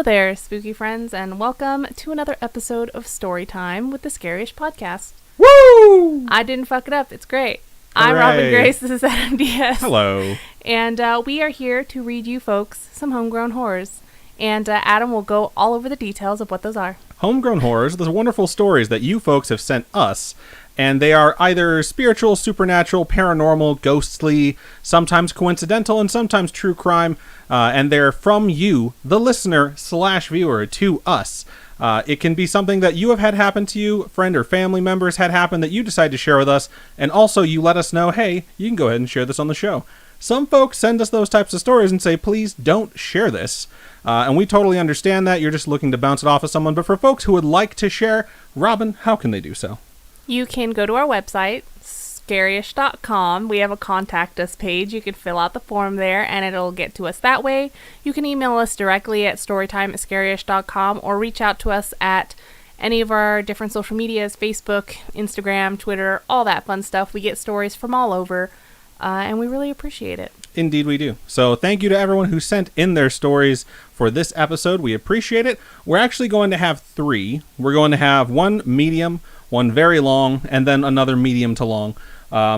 Hello there, spooky friends, and welcome to another episode of Storytime with the Scaryish Podcast. Woo! I didn't fuck it up. It's great. Hooray. I'm Robin Grace. This is Adam Diaz. Hello. And we are here to read you folks some homegrown horrors. And Adam will go all over the details of what those are. Homegrown horrors are the wonderful stories that you folks have sent us, and they are either spiritual, supernatural, paranormal, ghostly, sometimes coincidental, and sometimes true crime, and they're from you, the listener/viewer, to us. It can be something that you have had happen to you, friend or family members had happen that you decide to share with us, and also you let us know, hey, you can go ahead and share this on the show. Some folks send us those types of stories and say, please don't share this. And we totally understand that. You're just looking to bounce it off of someone. But for folks who would like to share, Robin, how can they do so? You can go to our website, Scaryish.com. We have a contact us page. You can fill out the form there, and it'll get to us that way. You can email us directly at storytime@Scaryish.com or reach out to us at any of our different social medias, Facebook, Instagram, Twitter, all that fun stuff. We get stories from all over, and we really appreciate it. Indeed we do. So thank you to everyone who sent in their stories for this episode. We appreciate it. We're actually going to have 3. We're going to have one medium, one very long, and then another medium to long.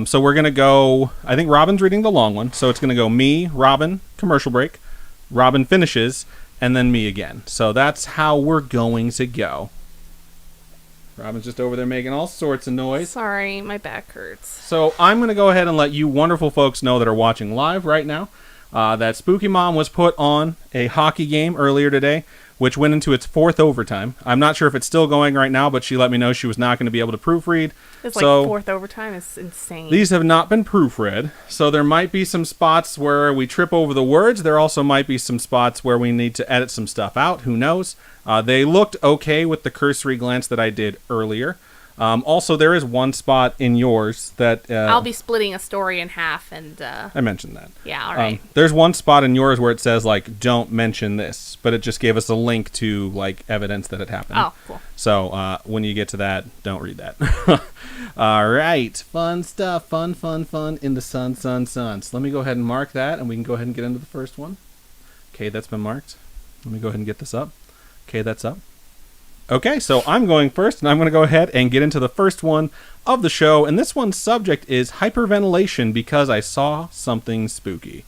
So we're going to go, I think Robin's reading the long one. So it's going to go me, Robin, commercial break, Robin finishes, and then me again. So that's how we're going to go. Robin's just over there making all sorts of noise. Sorry, my back hurts. So I'm going to go ahead and let you wonderful folks know that are watching live right now that Spooky Mom was put on a hockey game earlier today, which went into its 4th overtime. I'm not sure if it's still going right now, but she let me know she was not going to be able to proofread. It's like 4th overtime. It's insane. These have not been proofread, so there might be some spots where we trip over the words. There also might be some spots where we need to edit some stuff out. Who knows? They looked okay with the cursory glance that I did earlier. Also, there is one spot in yours that... I'll be splitting a story in half, and... I mentioned that. Yeah, all right. There's one spot in yours where it says, like, don't mention this, but it just gave us a link to, like, evidence that it happened. Oh, cool. So, when you get to that, don't read that. All right. Fun stuff. Fun in the sun. So let me go ahead and mark that, and we can go ahead and get into the first one. Okay, that's been marked. Let me go ahead and get this up. Okay, that's up. Okay, so I'm going first, and I'm going to go ahead and get into the first one of the show, and this one's subject is hyperventilation because I saw something spooky.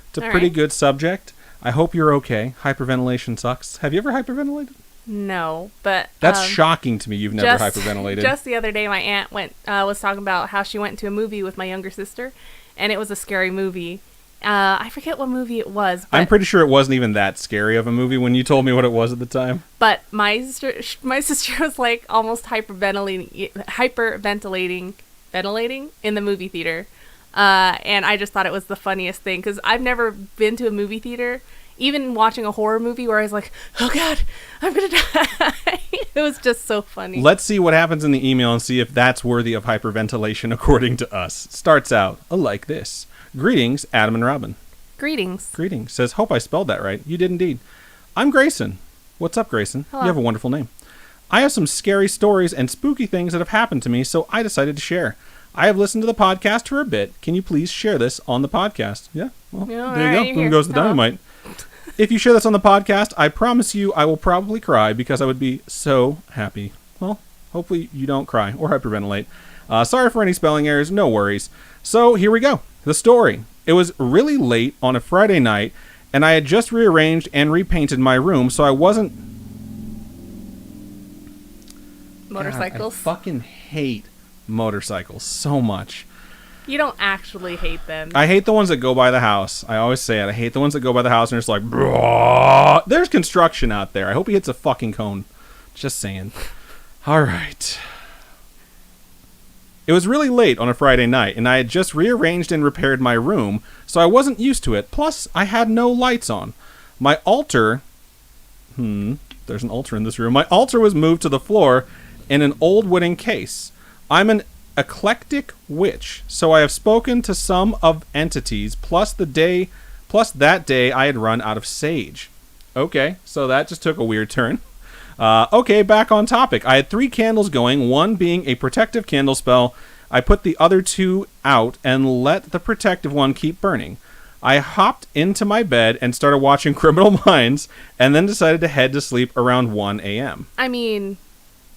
It's a pretty good subject. I hope you're okay. Hyperventilation sucks. Have you ever hyperventilated? No, but... That's shocking to me you've never hyperventilated. Just the other day, my aunt was talking about how she went to a movie with my younger sister, and it was a scary movie. I forget what movie it was. But, I'm pretty sure it wasn't even that scary of a movie when you told me what it was at the time. But my sister was like almost hyperventilating in the movie theater. And I just thought it was the funniest thing because I've never been to a movie theater, even watching a horror movie where I was like, oh God, I'm going to die. It was just so funny. Let's see what happens in the email and see if that's worthy of hyperventilation according to us. It starts out like this. Greetings, Adam and Robin. Greetings. Says, hope I spelled that right. You did indeed. I'm Grayson. What's up, Grayson? Hello. You have a wonderful name. I have some scary stories and spooky things that have happened to me, so I decided to share. I have listened to the podcast for a bit. Can you please share this on the podcast? Yeah, well, there you go. Boom goes the dynamite. If you share this on the podcast, I promise you I will probably cry because I would be so happy. Well, hopefully you don't cry or hyperventilate. Sorry for any spelling errors. No worries. So here we go. The story. It was really late on a Friday night, and I had just rearranged and repainted my room, so I wasn't... Motorcycles? God, I fucking hate motorcycles so much. You don't actually hate them. I hate the ones that go by the house. I always say it. I hate the ones that go by the house and it's like, bruh. There's construction out there. I hope he hits a fucking cone. Just saying. All right. It was really late on a Friday night, and I had just rearranged and repaired my room, so I wasn't used to it. Plus, I had no lights on. My altar... there's an altar in this room. My altar was moved to the floor in an old wooden case. I'm an eclectic witch, so I have spoken to some of entities, plus that day I had run out of sage. Okay, so that just took a weird turn. Okay, back on topic. I had 3 candles going, one being a protective candle spell. I put the other 2 out and let the protective one keep burning. I hopped into my bed and started watching Criminal Minds and then decided to head to sleep around 1 a.m. I mean,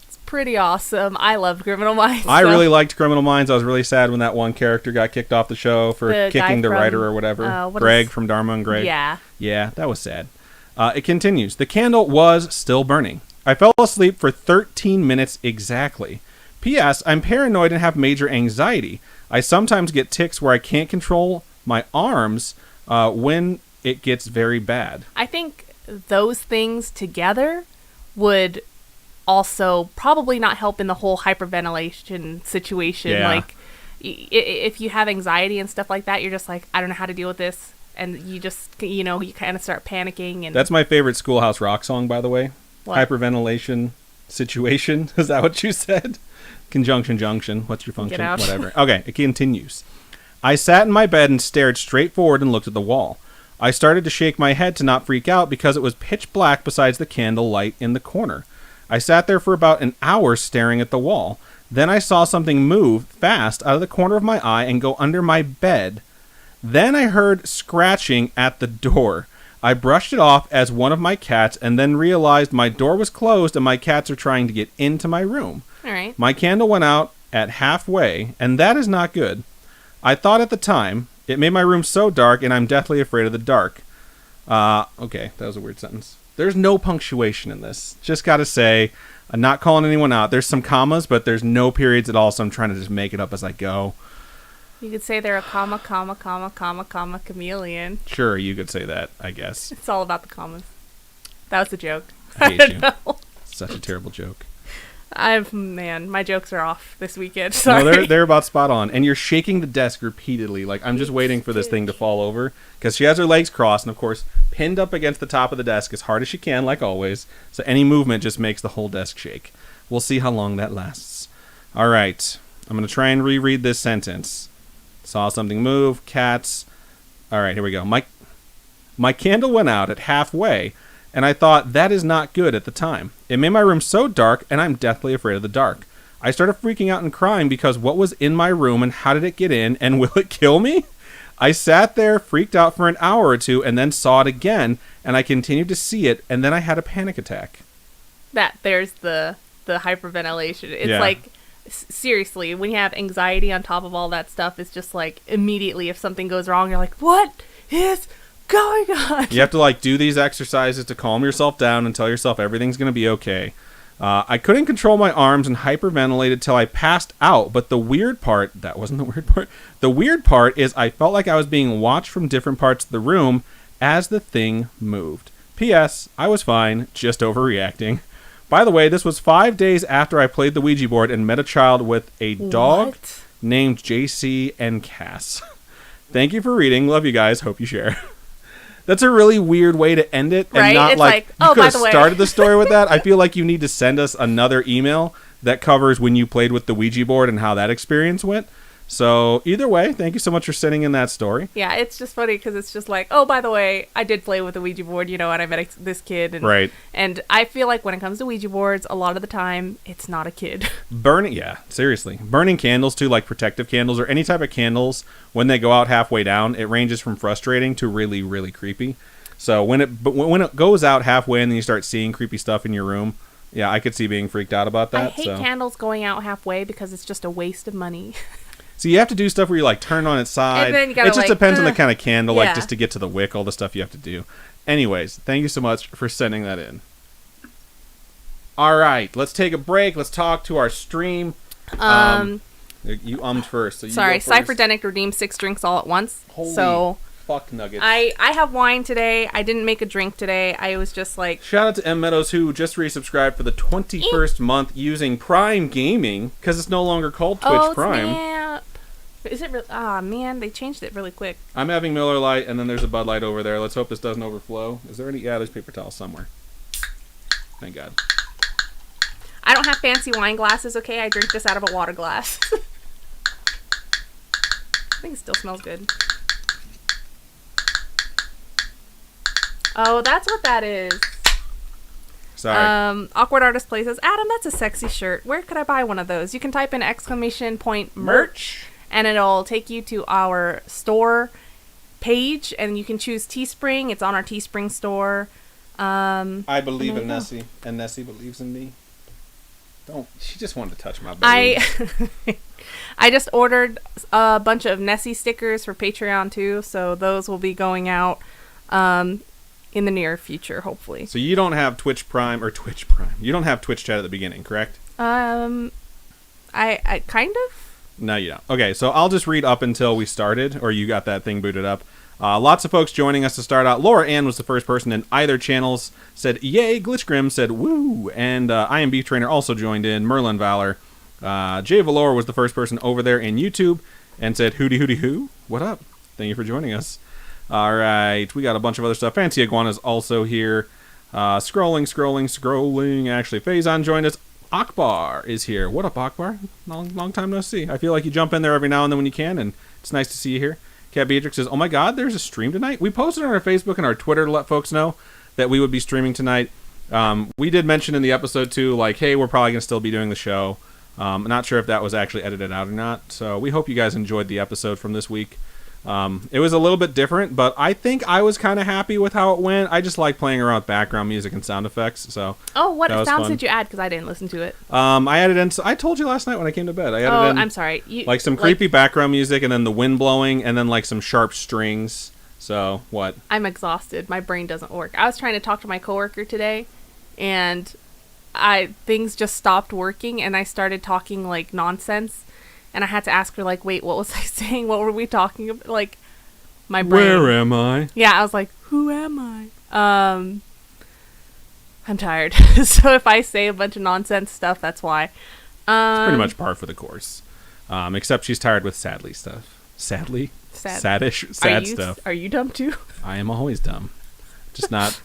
it's pretty awesome. I love Criminal Minds. I really liked Criminal Minds. I was really sad when that one character got kicked off the show for kicking the writer or whatever. Greg from Dharma and Greg. Yeah. Yeah, that was sad. It continues. The candle was still burning. I fell asleep for 13 minutes exactly. P.S. I'm paranoid and have major anxiety. I sometimes get tics where I can't control my arms when it gets very bad. I think those things together would also probably not help in the whole hyperventilation situation. Yeah. Like, if you have anxiety and stuff like that, you're just like, I don't know how to deal with this. And you just, you kind of start panicking. And that's my favorite Schoolhouse Rock song, by the way. What? Hyperventilation situation. Is that what you said? Conjunction junction. What's your function? Get out. Whatever. Okay, it continues. I sat in my bed and stared straight forward and looked at the wall. I started to shake my head to not freak out because it was pitch black besides the candle light in the corner. I sat there for about an hour staring at the wall. Then I saw something move fast out of the corner of my eye and go under my bed. Then I heard scratching at the door. I brushed it off as one of my cats and then realized my door was closed and my cats are trying to get into my room. All right. My candle went out at halfway, and that is not good. I thought at the time, it made my room so dark and I'm deathly afraid of the dark. Okay, that was a weird sentence. There's no punctuation in this. Just gotta say, I'm not calling anyone out. There's some commas, but there's no periods at all, so I'm trying to just make it up as I go. You could say they're a comma, chameleon. Sure, you could say that, I guess. It's all about the commas. That was a joke. I hate you. Know. Such a terrible joke. My jokes are off this weekend. Sorry. No, they're about spot on. And you're shaking the desk repeatedly. Like, I'm just waiting for this thing to fall over. Because she has her legs crossed and, of course, pinned up against the top of the desk as hard as she can, like always. So any movement just makes the whole desk shake. We'll see how long that lasts. All right. I'm going to try and reread this sentence. Saw something move. Cats. All right, here we go. My candle went out at halfway, and I thought that is not good at the time. It made my room so dark, and I'm deathly afraid of the dark. I started freaking out and crying because what was in my room and how did it get in, and will it kill me? I sat there, freaked out for an hour or two, and then saw it again, and I continued to see it, and then I had a panic attack. There's the hyperventilation. It's Yeah. like, seriously, when you have anxiety on top of all that stuff, it's just like, immediately if something goes wrong, you're like, what is going on? You have to do these exercises to calm yourself down and tell yourself everything's going to be okay. I couldn't control my arms and hyperventilated till I passed out, but the weird part is I felt like I was being watched from different parts of the room as the thing moved. P.S. I was fine, just overreacting. By the way, this was 5 days after I played the Ouija board and met a child with a dog named JC and Cass. Thank you for reading. Love you guys. Hope you share. That's a really weird way to end it. And right? not it's you oh, could by have the way. started the story with that. I feel like you need to send us another email that covers when you played with the Ouija board and how that experience went. So either way, thank you so much for sending in that story. Yeah, it's just funny because it's just like, oh, by the way, I did play with the Ouija board, and I met this kid. And, right. And I feel like when it comes to Ouija boards, a lot of the time, it's not a kid. Seriously. Burning candles too, like protective candles or any type of candles, when they go out halfway down, it ranges from frustrating to really, really creepy. So when it goes out halfway and then you start seeing creepy stuff in your room, yeah, I could see being freaked out about that. I hate candles going out halfway because it's just a waste of money. So you have to do stuff where you turn on its side. And then you gotta, it just depends on the kind of candle, yeah. just to get to the wick, all the stuff you have to do. Anyways, thank you so much for sending that in. All right, let's take a break. Let's talk to our stream. You first. So you sorry, go first. Cypherdenic redeemed 6 drinks all at once. Holy fuck nuggets. I have wine today. I didn't make a drink today. I was just like... Shout out to M. Meadows, who just resubscribed for the 21st month using Prime Gaming, because it's no longer called Twitch Prime. Snap. Is it really? Man, they changed it really quick. I'm having Miller Lite, and then there's a Bud Light over there. Let's hope this doesn't overflow. Is there any? Yeah, there's paper towels somewhere. Thank God. I don't have fancy wine glasses, okay? I drink this out of a water glass. I think it still smells good. Oh, that's what that is. Sorry. Awkward Artist Play says, Adam, that's a sexy shirt. Where could I buy one of those? You can type in !merch, and it'll take you to our store. page, and you can choose Teespring. It's on our Teespring store. I believe in Nessie, and Nessie believes in me. She just wanted to touch my boob. I just ordered a bunch of Nessie stickers for Patreon too, so those will be going out in the near future, hopefully. So you don't have Twitch Prime. You don't have Twitch chat at the beginning, correct? I kind of. No, you don't. Okay, so I'll just read up until we started, or you got that thing booted up. Lots of folks joining us to start out. Laura Ann was the first person in either channels. Said, yay. Glitchgrim said, woo. And I Am Beef Trainer also joined in. Merlin Valor. Jay Valor was the first person over there in YouTube and said, hooty hooty hoo. What up? Thank you for joining us. All right. We got a bunch of other stuff. Fancy Iguana's also here. Scrolling. Actually, Faison joined us. Akbar is here. What up, Akbar? Long time no see. I feel like you jump in there every now and then when you can, and it's nice to see you here. Cat Beatrix says, oh my god, there's a stream tonight? We posted on our Facebook and our Twitter to let folks know that we would be streaming tonight. We did mention in the episode too, like, hey, we're probably going to still be doing the show. I'm not sure if that was actually edited out or not, so we hope you guys enjoyed the episode from this week. It was a little bit different, but I think I was kind of happy with how it went. I just like playing around with background music and sound effects. So what sounds did you add? Because I didn't listen to it. I added in. I told you last night when I came to bed. I added in. I'm sorry. Like some creepy background music, and then the wind blowing, and then like some sharp strings. So what? I'm exhausted. My brain doesn't work. I was trying to talk to my coworker today, and things just stopped working, and I started talking like nonsense. And I had to ask her, like, wait, what was I saying? What were we talking about? Like, my brain. Where am I? Yeah, I was like, who am I? I'm tired. So if I say a bunch of nonsense stuff, that's why. It's pretty much par for the course. Except she's tired with sadly stuff. Sadly? Sad stuff. Are you dumb too? I am always dumb. Just not.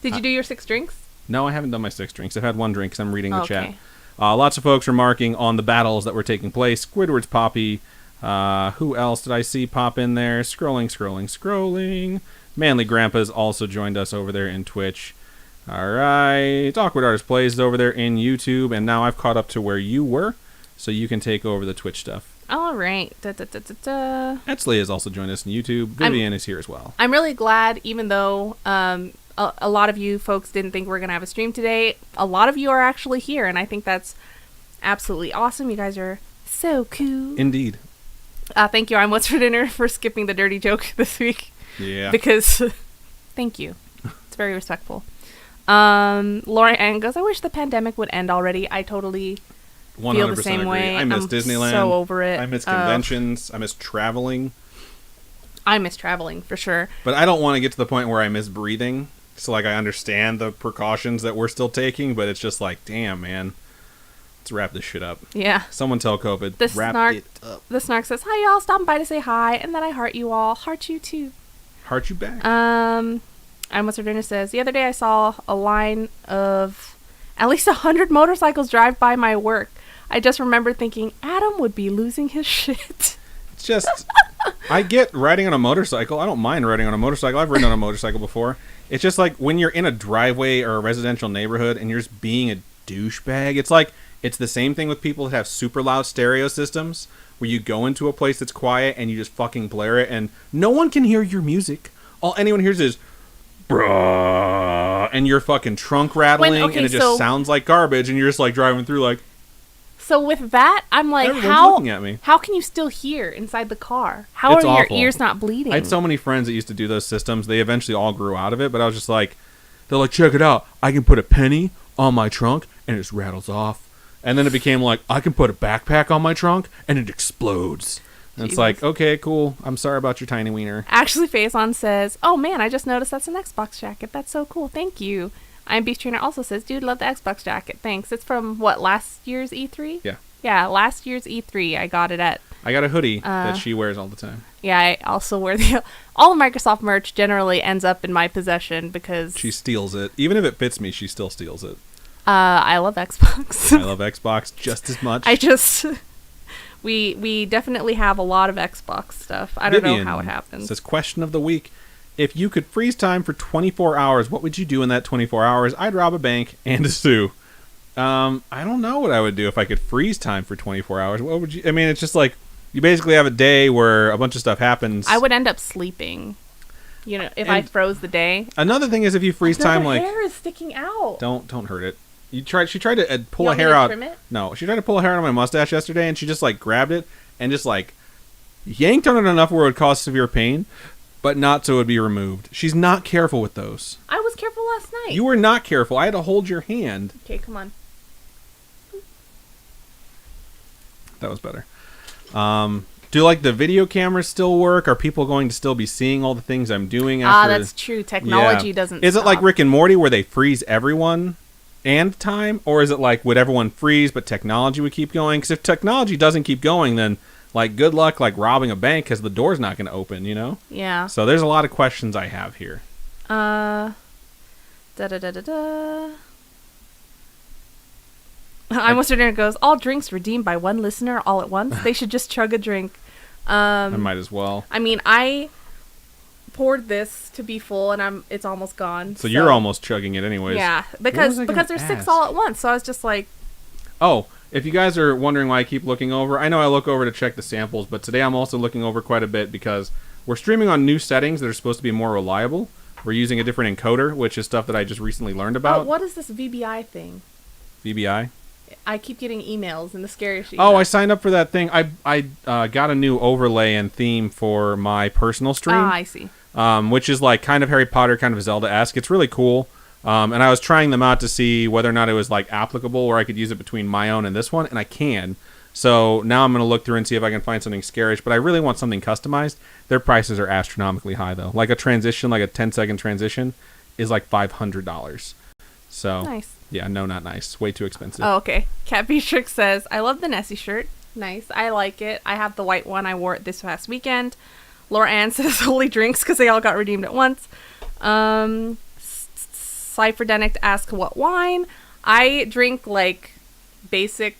Did you do your 6 drinks? No, I haven't done my 6 drinks. I've had 1 drink because I'm reading the chat. Lots of folks remarking on the battles that were taking place. Squidward's Poppy. Who else did I see pop in there? Scrolling. Manly Grandpa's also joined us over there in Twitch. All right. Awkward Artist Plays is over there in YouTube. And now I've caught up to where you were. So you can take over the Twitch stuff. All right. Etzley has also joined us in YouTube. Vivian is here as well. I'm really glad, even though a lot of you folks didn't think we were going to have a stream today. A lot of you are actually here, and I think that's absolutely awesome. You guys are so cool. Indeed. Thank you, I'm What's for Dinner, for skipping the dirty joke this week. Yeah. Because, thank you. It's very respectful. Laura Ann goes, I wish the pandemic would end already. I totally 100% feel the same agree. way. I miss Disneyland. So over it. I miss conventions. I miss traveling. I miss traveling, for sure. But I don't want to get to the point where I miss breathing. So, like, I understand the precautions that we're still taking, but it's just like, damn, man. Let's wrap this shit up. Yeah. Someone tell COVID, wrap it up. The Snark says, hi, y'all. Stopping by to say hi, and then I heart you all. Heart you, too. Heart you back. And What's for Dinner says, the other day I saw a line of at least 100 motorcycles drive by my work. I just remember thinking, Adam would be losing his shit. It's just, I get riding on a motorcycle. I don't mind riding on a motorcycle. I've ridden on a motorcycle before. It's just like when you're in a driveway or a residential neighborhood and you're just being a douchebag. It's like, it's the same thing with people that have super loud stereo systems where you go into a place that's quiet and you just fucking blare it and no one can hear your music. All anyone hears is, bruh, and your fucking trunk rattling and it just sounds like garbage and you're just like driving through like. So with that, I'm like, looking at me. How can you still hear inside the car? How are your ears not bleeding? I had so many friends that used to do those systems. They eventually all grew out of it, but I was just like, they're like, check it out. I can put a penny on my trunk and it just rattles off. And then it became like, I can put a backpack on my trunk and it explodes. And it's like, okay, cool. I'm sorry about your tiny wiener. Actually, Faison says, oh man, I just noticed that's an Xbox jacket. That's so cool. Thank you. I'm Beef Trainer also says, dude, love the Xbox jacket. Thanks. It's from, what, last year's E3? Yeah. Yeah, last year's E3. I got it at... I got a hoodie that she wears all the time. Yeah, I also wear the... All the Microsoft merch generally ends up in my possession because... She steals it. Even if it fits me, she still steals it. I love Xbox. I love Xbox just as much. I just... We definitely have a lot of Xbox stuff. I don't know how it happens. Says, question of the week. If you could freeze time for 24 hours, what would you do in that 24 hours? I'd rob a bank and a zoo. I don't know what I would do if I could freeze time for 24 hours. What would you... I mean, it's just like, you basically have a day where a bunch of stuff happens. I would end up sleeping. You know, if I froze the day. Another thing is if you freeze time, like hair is sticking out. Don't hurt it. She tried to pull you a hair out. Trim it? No, she tried to pull a hair out of my mustache yesterday, and she just like grabbed it and just like yanked on it enough where it would cause severe pain, but not so it would be removed. She's not careful with those. I was careful last night. You were not careful. I had to hold your hand. Okay, come on. That was better. Do like the video cameras still work? Are people going to still be seeing all the things I'm doing after? That's true. Technology doesn't Is stop. it like Rick and Morty where they freeze everyone and time? Or is it like would everyone freeze but technology would keep going? Because if technology doesn't keep going, then like good luck like robbing a bank because the door's not going to open, you know? Yeah. So there's a lot of questions I have here. I almost it goes, all drinks redeemed by one listener all at once. They should just chug a drink. I might as well. I mean, I poured this to be full, and it's almost gone. So you're almost chugging it anyways. Yeah, because there's 6 all at once. So I was just like, oh, if you guys are wondering why I keep looking over, I know I look over to check the samples, but today I'm also looking over quite a bit because we're streaming on new settings that are supposed to be more reliable. We're using a different encoder, which is stuff that I just recently learned about. oh, what is this VBI thing? VBI? I keep getting emails in the Scaryish email. Oh, I signed up for that thing. I got a new overlay and theme for my personal stream. Ah, I see. Which is like kind of Harry Potter, kind of Zelda-esque. It's really cool. And I was trying them out to see whether or not it was like applicable where I could use it between my own and this one, and I can. So now I'm going to look through and see if I can find something Scaryish, but I really want something customized. Their prices are astronomically high, though. Like a transition, like a 10-second transition, is like $500. So, nice. Yeah, no, not nice. Way too expensive. Oh, okay. Cat Beatrix says, I love the Nessie shirt. Nice. I like it. I have the white one. I wore it this past weekend. Laura Ann says, holy drinks, because they all got redeemed at once. Cypherdenic asks, what wine? I drink, like, basic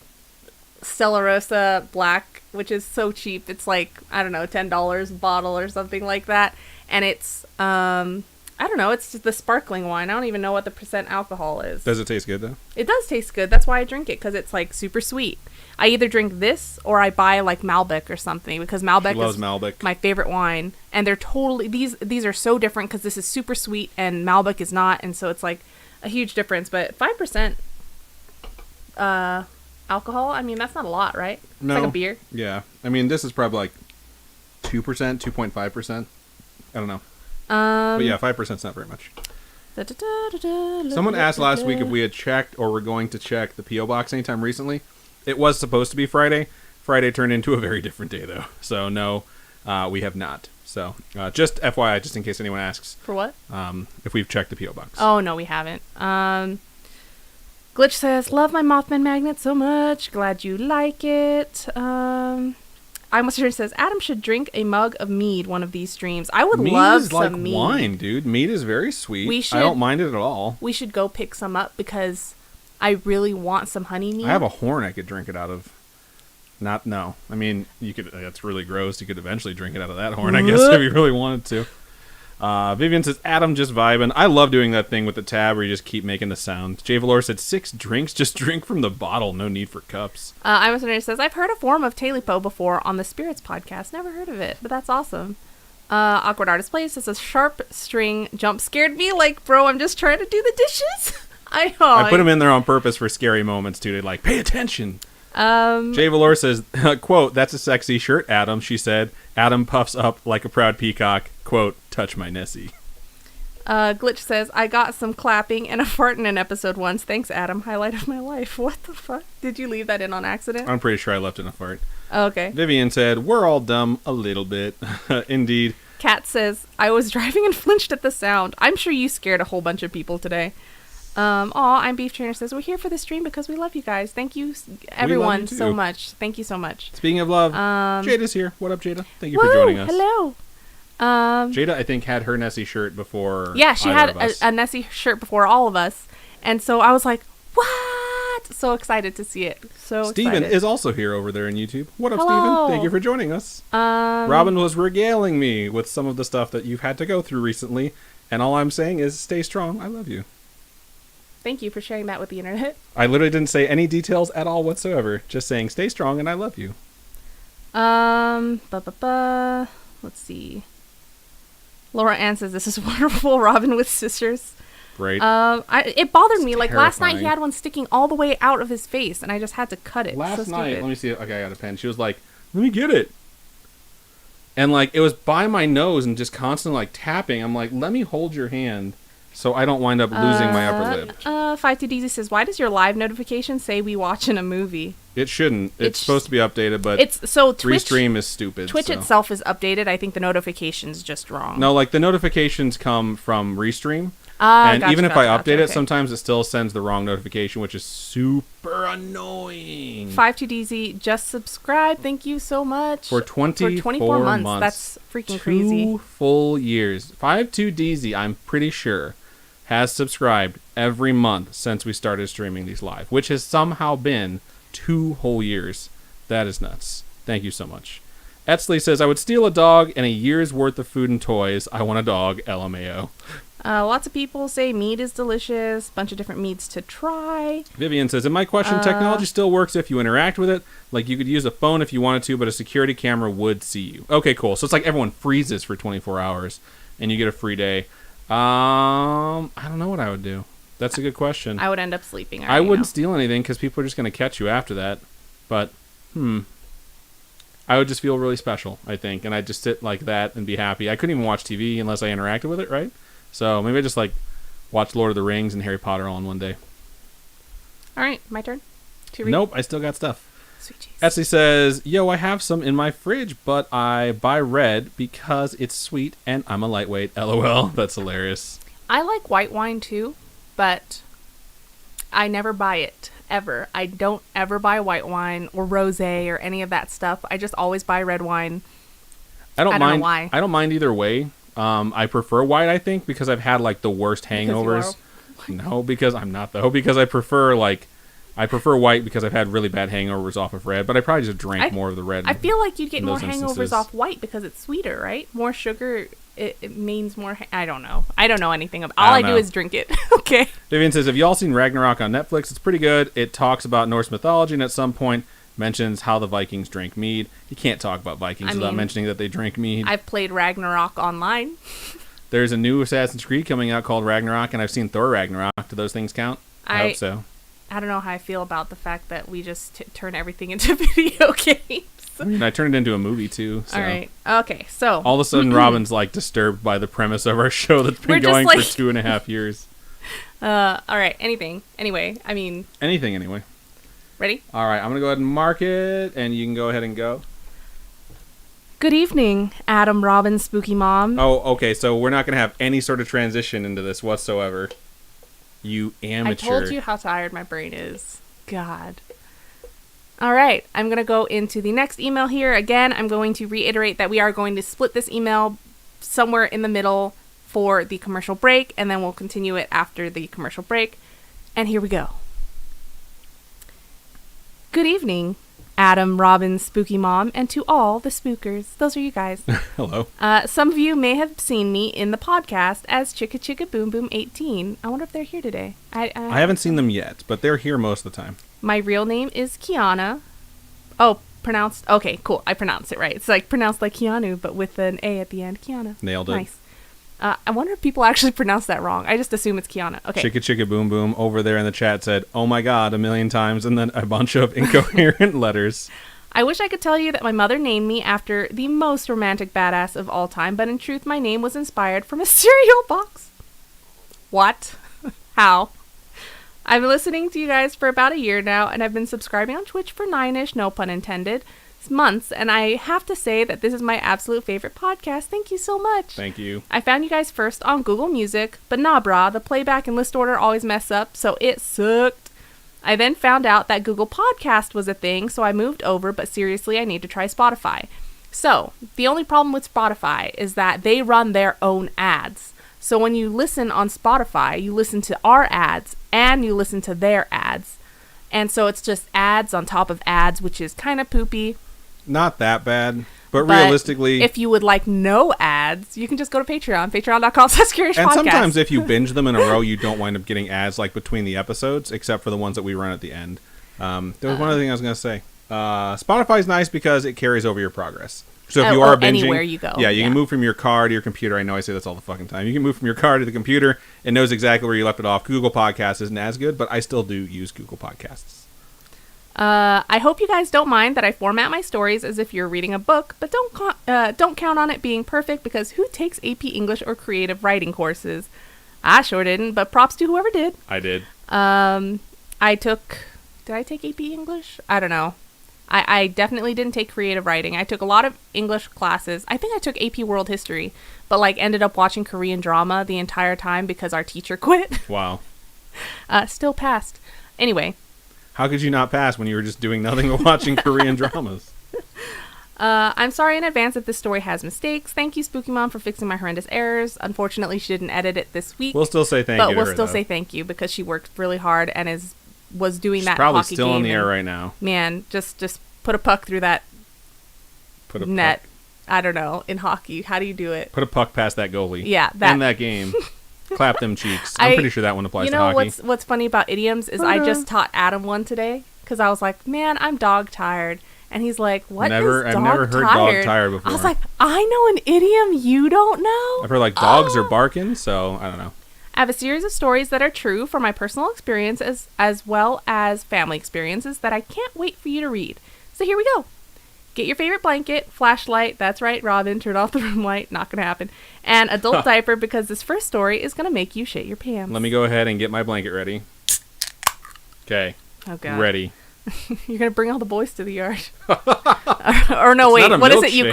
Stella Rosa Black, which is so cheap. It's like, I don't know, $10 a bottle or something like that. And it's, I don't know, it's just the sparkling wine. I don't even know what the % alcohol is. Does it taste good, though? It does taste good. That's why I drink it, because it's, like, super sweet. I either drink this or I buy, like, Malbec or something, because Malbec is Malbec. my favorite wine. And they're totally, these are so different, because this is super sweet and Malbec is not, and so it's, like, a huge difference. But 5% alcohol, I mean, that's not a lot, right? No. It's like a beer. Yeah. I mean, this is probably, like, 2%, 2.5%. I don't know. But yeah, 5%'s not very much. Someone asked last week if we had checked or were going to check the P.O. Box anytime recently. It was supposed to be Friday. Friday turned into a very different day, though. So, no, we have not. So, just FYI, just in case anyone asks. For what? If we've checked the P.O. Box. Oh, no, we haven't. Glitch says, love my Mothman magnet so much. Glad you like it. I almost heard it says, Adam should drink a mug of mead one of these streams. I would love some like mead. Wine, dude. Mead is very sweet. I don't mind it at all. We should go pick some up because I really want some honey mead. I have a horn I could drink it out of. No. I mean, you could. That's really gross. You could eventually drink it out of that horn, I guess, if you really wanted to. Vivian says, Adam just vibing. I love doing that thing with the tab where you just keep making the sound. Jay Valor said, 6 drinks? Just drink from the bottle. No need for cups. I was wondering, says, I've heard a form of Talipo before on the Spirits podcast. Never heard of it, but that's awesome. Awkward Artist Place says, a sharp string jump scared me. Like, bro, I'm just trying to do the dishes. I put them in there on purpose for scary moments, too. To like, pay attention. Jay Valor says, quote, that's a sexy shirt, Adam, she said. Adam puffs up like a proud peacock. Quote, touch my Nessie. Glitch says, I got some clapping and a fart in an episode once. Thanks, Adam. Highlight of my life. What the fuck? Did you leave that in on accident? I'm pretty sure I left in a fart. Oh, okay. Vivian said, we're all dumb a little bit. Indeed. Kat says, I was driving and flinched at the sound. I'm sure you scared a whole bunch of people today. I'm Beef Trainer says, we're here for the stream because we love you guys. Thank you, everyone, so much. Thank you so much. Speaking of love, Jada's here. What up, Jada? Thank you for joining us. Hello. Jada, I think, had her Nessie shirt before. Yeah, she had a Nessie shirt before all of us. And so I was like, what? So excited to see it. Steven is also here over there on YouTube. What up, Hello. Steven? Thank you for joining us. Robin was regaling me with some of the stuff that you've had to go through recently. And all I'm saying is stay strong. I love you. Thank you for sharing that with the internet. I literally didn't say any details at all whatsoever. Just saying stay strong and I love you. Let's see. Laura Ann says, this is wonderful. Robin with scissors. Great. It bothered me. Like, last night he terrifying. had one sticking all the way out of his face, and I just had to cut it. Last So night, stupid. let me see. Okay, I got a pen. She was like, let me get it. And, like, it was by my nose and just constantly, like, tapping. I'm like, let me hold your hand so I don't wind up losing my upper lip. 52DZ says, why does your live notification say we watching a movie? It shouldn't. It's supposed to be updated, but It's so Twitch Restream is stupid. so. itself is updated. I think the notification's just wrong. No, like, the notifications come from Restream. And Gotcha, even if I gotcha, update it, okay. sometimes it still sends the wrong notification, which is super annoying. 52DZ just subscribed. Thank you so much. For 24 months. That's freaking 2 crazy. full years. 52DZ, I'm pretty sure, has subscribed every month since we started streaming these live, which has somehow been 2 whole years. That is nuts. Thank you so much. Etsley says, I would steal a dog and a year's worth of food and toys. I want a dog, LMAO. Lots of people say meat is delicious. Bunch of different meats to try. Vivian says, in my question, technology still works if you interact with it. Like, you could use a phone if you wanted to, but a security camera would see you. Okay, cool. So it's like everyone freezes for 24 hours, and you get a free day. I don't know what I would do. That's a good question. I would end up sleeping. I wouldn't steal anything, because people are just going to catch you after that. But, I would just feel really special, I think, and I'd just sit like that and be happy. I couldn't even watch TV unless I interacted with it, right? So maybe I just like watch Lord of the Rings and Harry Potter all in one day. All right, my turn to read. Nope, I still got stuff. Sweet cheese. Etsy says, yo, I have some in my fridge, but I buy red because it's sweet and I'm a lightweight. LOL. That's hilarious. I like white wine too, but I never buy it ever. I don't ever buy white wine or rosé or any of that stuff. I just always buy red wine. I don't know mind. why. I don't mind either way. I prefer white, I think, because I've had like the worst hangovers. No, because I'm not though. Because I prefer white because I've had really bad hangovers off of red. But I probably just drank more of the red. I feel like you'd get in more those hangovers instances. off white because it's sweeter, right? More sugar, it means more. I don't know. I don't know anything about. All I do is drink it. Okay. Vivian says, have y'all seen Ragnarok on Netflix? It's pretty good. It talks about Norse mythology and at some point mentions how the Vikings drank mead. You can't talk about Vikings without mentioning that they drink mead. I've played Ragnarok online. There's a new Assassin's Creed coming out called Ragnarok, and I've seen Thor Ragnarok. Do those things count? I hope so. I don't know how I feel about the fact that we just turn everything into video games. I mean, I turned it into a movie, too. So. All right. Okay, so. All of a sudden, Robin's, like, disturbed by the premise of our show that's been going for 2.5 years. All right. Anything. Anyway, I mean. Anything, anyway. Ready? All right. I'm going to go ahead and mark it, and you can go ahead and go. Good evening, Adam, Robin, Spooky Mom. Oh, okay. So we're not going to have any sort of transition into this whatsoever. You amateur. I told you how tired my brain is. God. All right. I'm going to go into the next email here. Again, I'm going to reiterate that we are going to split this email somewhere in the middle for the commercial break, and then we'll continue it after the commercial break. And here we go. Good evening, Adam, Robin, Spooky Mom, and to all the spookers. Those are you guys. Hello. Some of you may have seen me in the podcast as Chicka Chicka Boom Boom 18. I wonder if they're here today. I haven't seen them yet, but they're here most of the time. My real name is Kiana. Oh, pronounced... Okay, cool. I pronounced it right. It's like pronounced like Keanu, but with an A at the end. Kiana. Nailed it. Nice. I wonder if people actually pronounce that wrong. I just assume it's Kiana. Okay. Chicka Chicka Boom Boom over there in the chat said, oh my god, 1,000,000 times, and then a bunch of incoherent letters. I wish I could tell you that my mother named me after the most romantic badass of all time, but in truth, my name was inspired from a cereal box. What? How? I've been listening to you guys for about a year now, and I've been subscribing on Twitch for 9-ish, no pun intended, months, and I have to say that this is my absolute favorite podcast. Thank you so much. Thank you. I found you guys first on Google Music, but nah brah, the playback and list order always mess up, so it sucked. I then found out that Google Podcast was a thing, so I moved over, but seriously, I need to try Spotify. So, the only problem with Spotify is that they run their own ads. So when you listen on Spotify, you listen to our ads, and you listen to their ads. And so it's just ads on top of ads, which is kind of poopy. Not that bad, but realistically... if you would like no ads, you can just go to Patreon, patreon.com/Scaryish Podcast. And sometimes if you binge them in a row, you don't wind up getting ads like between the episodes, except for the ones that we run at the end. There was one other thing I was going to say. Spotify's nice because it carries over your progress. So if you are binging, anywhere you go. Yeah, you can move from your car to your computer. I know I say this all the fucking time. You can move from your car to the computer. It knows exactly where you left it off. Google Podcasts isn't as good, but I still do use Google Podcasts. I hope you guys don't mind that I format my stories as if you're reading a book, but don't count on it being perfect, because who takes AP English or creative writing courses? I sure didn't, but props to whoever did. I did. Did I take AP English? I don't know. I definitely didn't take creative writing. I took a lot of English classes. I think I took AP World History, but ended up watching Korean drama the entire time because our teacher quit. Wow. Still passed. Anyway. How could you not pass when you were just doing nothing but watching Korean dramas? I'm sorry in advance if this story has mistakes. Thank you, Spooky Mom, for fixing my horrendous errors. Unfortunately, she didn't edit it this week. We'll still say thank you to her, But we'll still say thank you because she worked really hard and was doing She's that probably hockey still game on the air right now. Man, just put a puck through that net. Puck. I don't know. In hockey, how do you do it? Put a puck past that goalie. Yeah, end that game. Clap them cheeks. I'm pretty sure that one applies to hockey. What's funny about idioms is I just taught Adam one today because I was like, man, I'm dog tired. And he's like, what is dog tired? I've never heard dog tired before. I was like, I know an idiom you don't know? I've heard dogs are barking, so I don't know. I have a series of stories that are true from my personal experiences as well as family experiences that I can't wait for you to read. So here we go. Get your favorite blanket, flashlight, that's right, Robin, turn off the room light, not going to happen, and adult diaper, because this first story is going to make you shit your pants. Let me go ahead and get my blanket ready. Okay. Oh, God. Ready. You're going to bring all the boys to the yard. or no, wait, what is it? You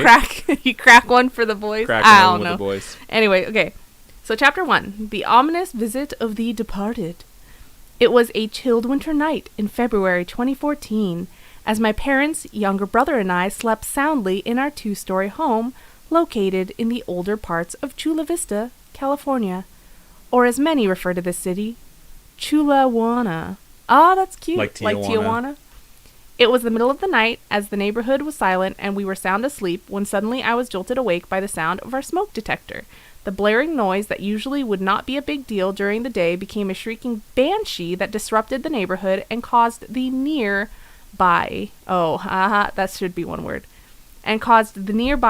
crack one for the boys? I don't know. The boys. Anyway, okay. So chapter 1, The Ominous Visit of the Departed. It was a chilled winter night in February 2014, as my parents' younger brother and I slept soundly in our 2-story home located in the older parts of Chula Vista, California, or as many refer to this city, Chulawana. Ah, that's cute. Like Tijuana. It was the middle of the night as the neighborhood was silent and we were sound asleep when suddenly I was jolted awake by the sound of our smoke detector. The blaring noise that usually would not be a big deal during the day became a shrieking banshee that disrupted the neighborhood and caused the nearby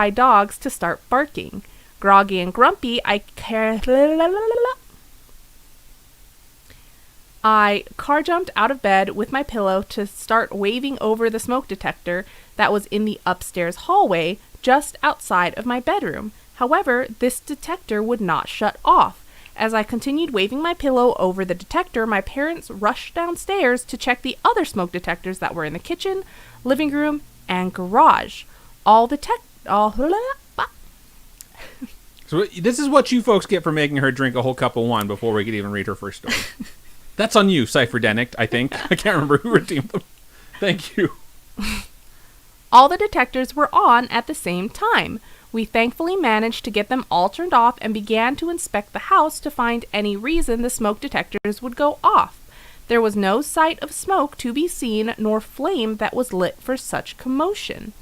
dogs to start barking. Groggy and grumpy, I car jumped out of bed with my pillow to start waving over the smoke detector that was in the upstairs hallway just outside of my bedroom. However, this detector would not shut off. As I continued waving my pillow over the detector, my parents rushed downstairs to check the other smoke detectors that were in the kitchen, living room, and garage. So this is what you folks get for making her drink a whole cup of wine before we could even read her first story. That's on you, Cypherdenict, I think. I can't remember who redeemed them. Thank you. All the detectors were on at the same time. We thankfully managed to get them all turned off and began to inspect the house to find any reason the smoke detectors would go off. There was no sight of smoke to be seen, nor flame that was lit for such commotion.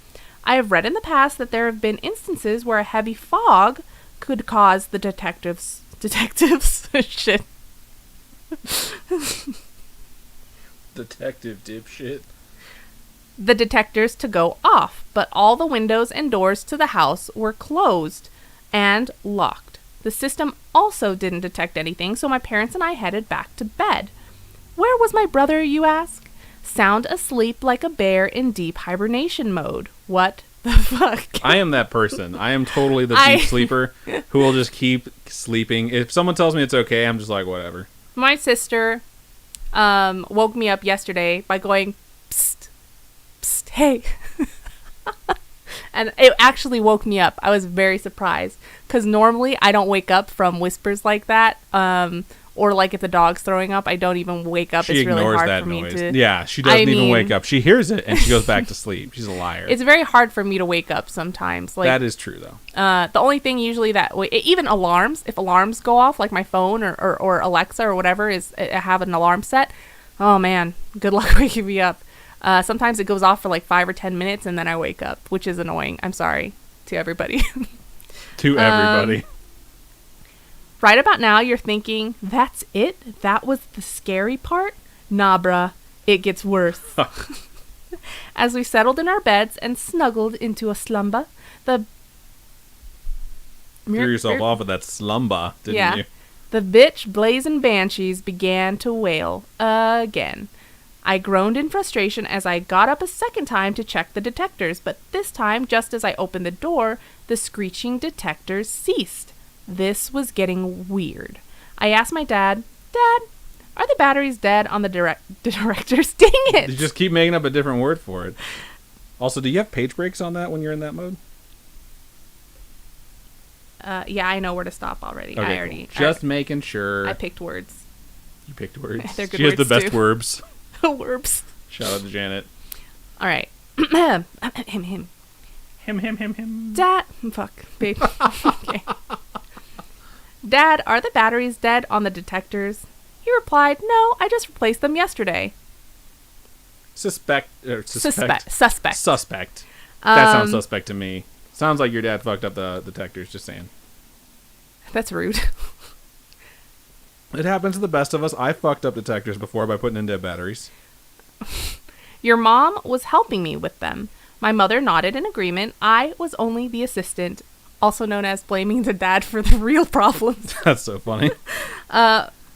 I have read in the past that there have been instances where a heavy fog could cause the detectives shit. Detective dipshit. The detectors to go off, but all the windows and doors to the house were closed and locked. The system also didn't detect anything, so my parents and I headed back to bed. Where was my brother, you ask? Sound asleep like a bear in deep hibernation mode. What the fuck? I am that person. I am totally the deep sleeper who will just keep sleeping. If someone tells me it's okay, I'm just like, whatever. My sister woke me up yesterday by going, psst, psst, hey. And it actually woke me up. I was very surprised because normally I don't wake up from whispers like that. Or like if the dog's throwing up, I don't even wake up. It's really hard for me to. Yeah, she doesn't even wake up. She hears it and she goes back to sleep. She's a liar. It's very hard for me to wake up sometimes. That is true though. The only thing usually even alarms, if alarms go off, like my phone or Alexa or whatever I have an alarm set. Oh man, good luck waking me up. Sometimes it goes off for like 5 or 10 minutes and then I wake up, which is annoying. I'm sorry to everybody. To everybody. Right about now, you're thinking, that's it? That was the scary part? Nah, bruh. It gets worse. As we settled in our beds and snuggled into a slumber, the... Threw yourself off with that slumber, didn't you? The bitch blazing banshees began to wail again. I groaned in frustration as I got up a second time to check the detectors, but this time, just as I opened the door, the screeching detectors ceased. This was getting weird. I asked my dad, "Dad, are the batteries dead on the directors?" Dang it! You just keep making up a different word for it. Also, do you have page breaks on that when you're in that mode? Yeah, I know where to stop already. Okay, cool. Just making sure. I picked words. You picked words. They're good She has the words, best too. words. Words. Shout out to Janet. All right. Him. Him. Dad. Fuck, babe. Okay. Dad, are the batteries dead on the detectors? He replied, "No, I just replaced them yesterday." Suspect. Suspect. That sounds suspect to me. Sounds like your dad fucked up the detectors, just saying. That's rude. It happens to the best of us. I fucked up detectors before by putting in dead batteries. Your mom was helping me with them. My mother nodded in agreement. I was only the assistant, also known as blaming the dad for the real problems. That's so funny.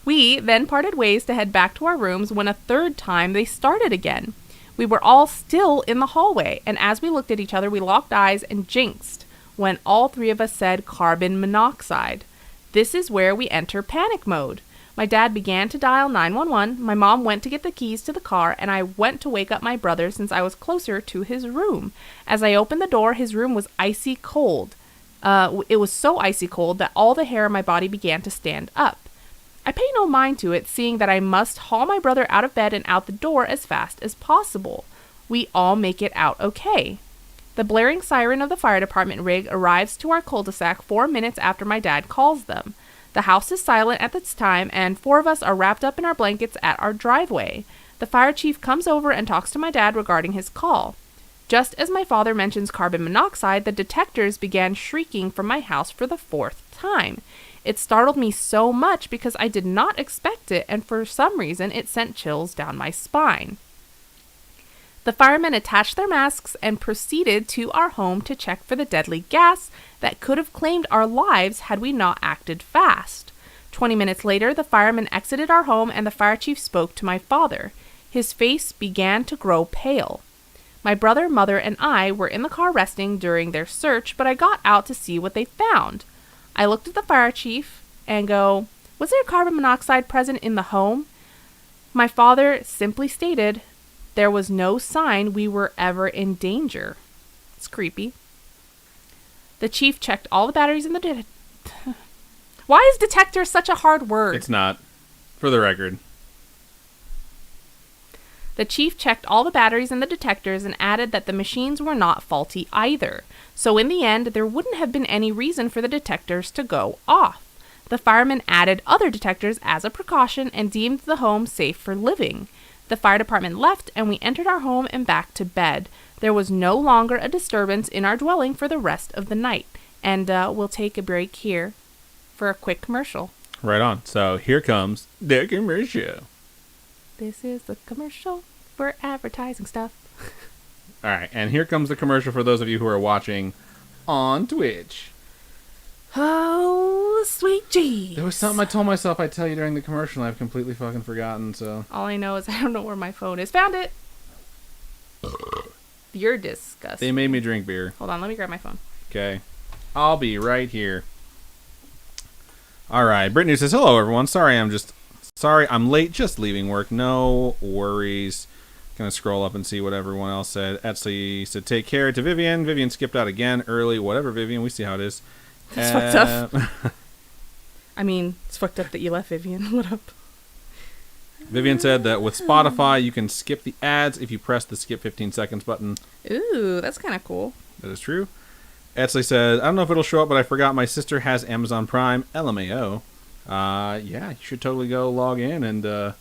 We then parted ways to head back to our rooms when a third time they started again. We were all still in the hallway, and as we looked at each other, we locked eyes and jinxed when all three of us said carbon monoxide. This is where we enter panic mode. My dad began to dial 911, my mom went to get the keys to the car, and I went to wake up my brother since I was closer to his room. As I opened the door, his room was icy cold. It was so icy cold that all the hair on my body began to stand up. I pay no mind to it, seeing that I must haul my brother out of bed and out the door as fast as possible. We all make it out okay. The blaring siren of the fire department rig arrives to our cul-de-sac 4 minutes after my dad calls them. The house is silent at this time, and 4 of us are wrapped up in our blankets at our driveway. The fire chief comes over and talks to my dad regarding his call. Just as my father mentions carbon monoxide, the detectors began shrieking from my house for the 4th time. It startled me so much because I did not expect it, and for some reason it sent chills down my spine. The firemen attached their masks and proceeded to our home to check for the deadly gas that could have claimed our lives had we not acted fast. 20 minutes later, the firemen exited our home and the fire chief spoke to my father. His face began to grow pale. My brother, mother, and I were in the car resting during their search, but I got out to see what they found. I looked at the fire chief and go, "Was there carbon monoxide present in the home?" My father simply stated, "There was no sign we were ever in danger." It's creepy. The chief checked all the batteries in the Why is detector such a hard word? It's not. For the record. The chief checked all the batteries in the detectors and added that the machines were not faulty either. So in the end, there wouldn't have been any reason for the detectors to go off. The firemen added other detectors as a precaution and deemed the home safe for living. The fire department left and we entered our home and back to bed. There was no longer a disturbance in our dwelling for the rest of the night. And we'll take a break here for a quick commercial. Right on. So here comes the commercial. This is the commercial for advertising stuff. All right, and here comes the commercial for those of you who are watching on Twitch. Oh, sweet jeez. There was something I told myself I'd tell you during the commercial, and I've completely fucking forgotten, so... All I know is I don't know where my phone is. Found it! You're disgusting. They made me drink beer. Hold on, let me grab my phone. Okay. I'll be right here. All right, Brittany says, "Hello, everyone. Sorry, I'm late, just leaving work. No worries." Gonna scroll up and see what everyone else said. Etsley said, "Take care," to Vivian. Vivian skipped out again early. Whatever, Vivian. We see how it is. That's fucked up. I mean, it's fucked up that you left, Vivian. What up? Vivian said that with Spotify, you can skip the ads if you press the skip 15 seconds button. Ooh, that's kind of cool. That is true. Etsley said, "I don't know if it'll show up, but I forgot my sister has Amazon Prime. LMAO. Yeah, you should totally go log in and,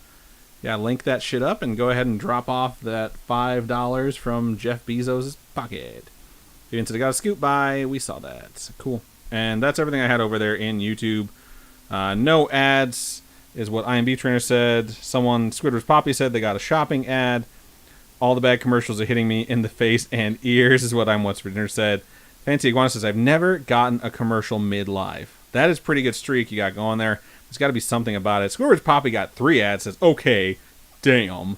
link that shit up and go ahead and drop off that $5 from Jeff Bezos' pocket." Vivian said, "I got a scoop by." We saw that. Cool. And that's everything I had over there in YouTube. No ads is what IMB Trainer said. Someone, Squidward's Poppy, said they got a shopping ad. All the bad commercials are hitting me in the face and ears, is what I'm What's for Dinner said. Fancy Iguana says, I've never gotten a commercial mid-live. That is a pretty good streak you got going there. There's got to be something about it. Squidward's Poppy got 3 ads. Says, okay, damn.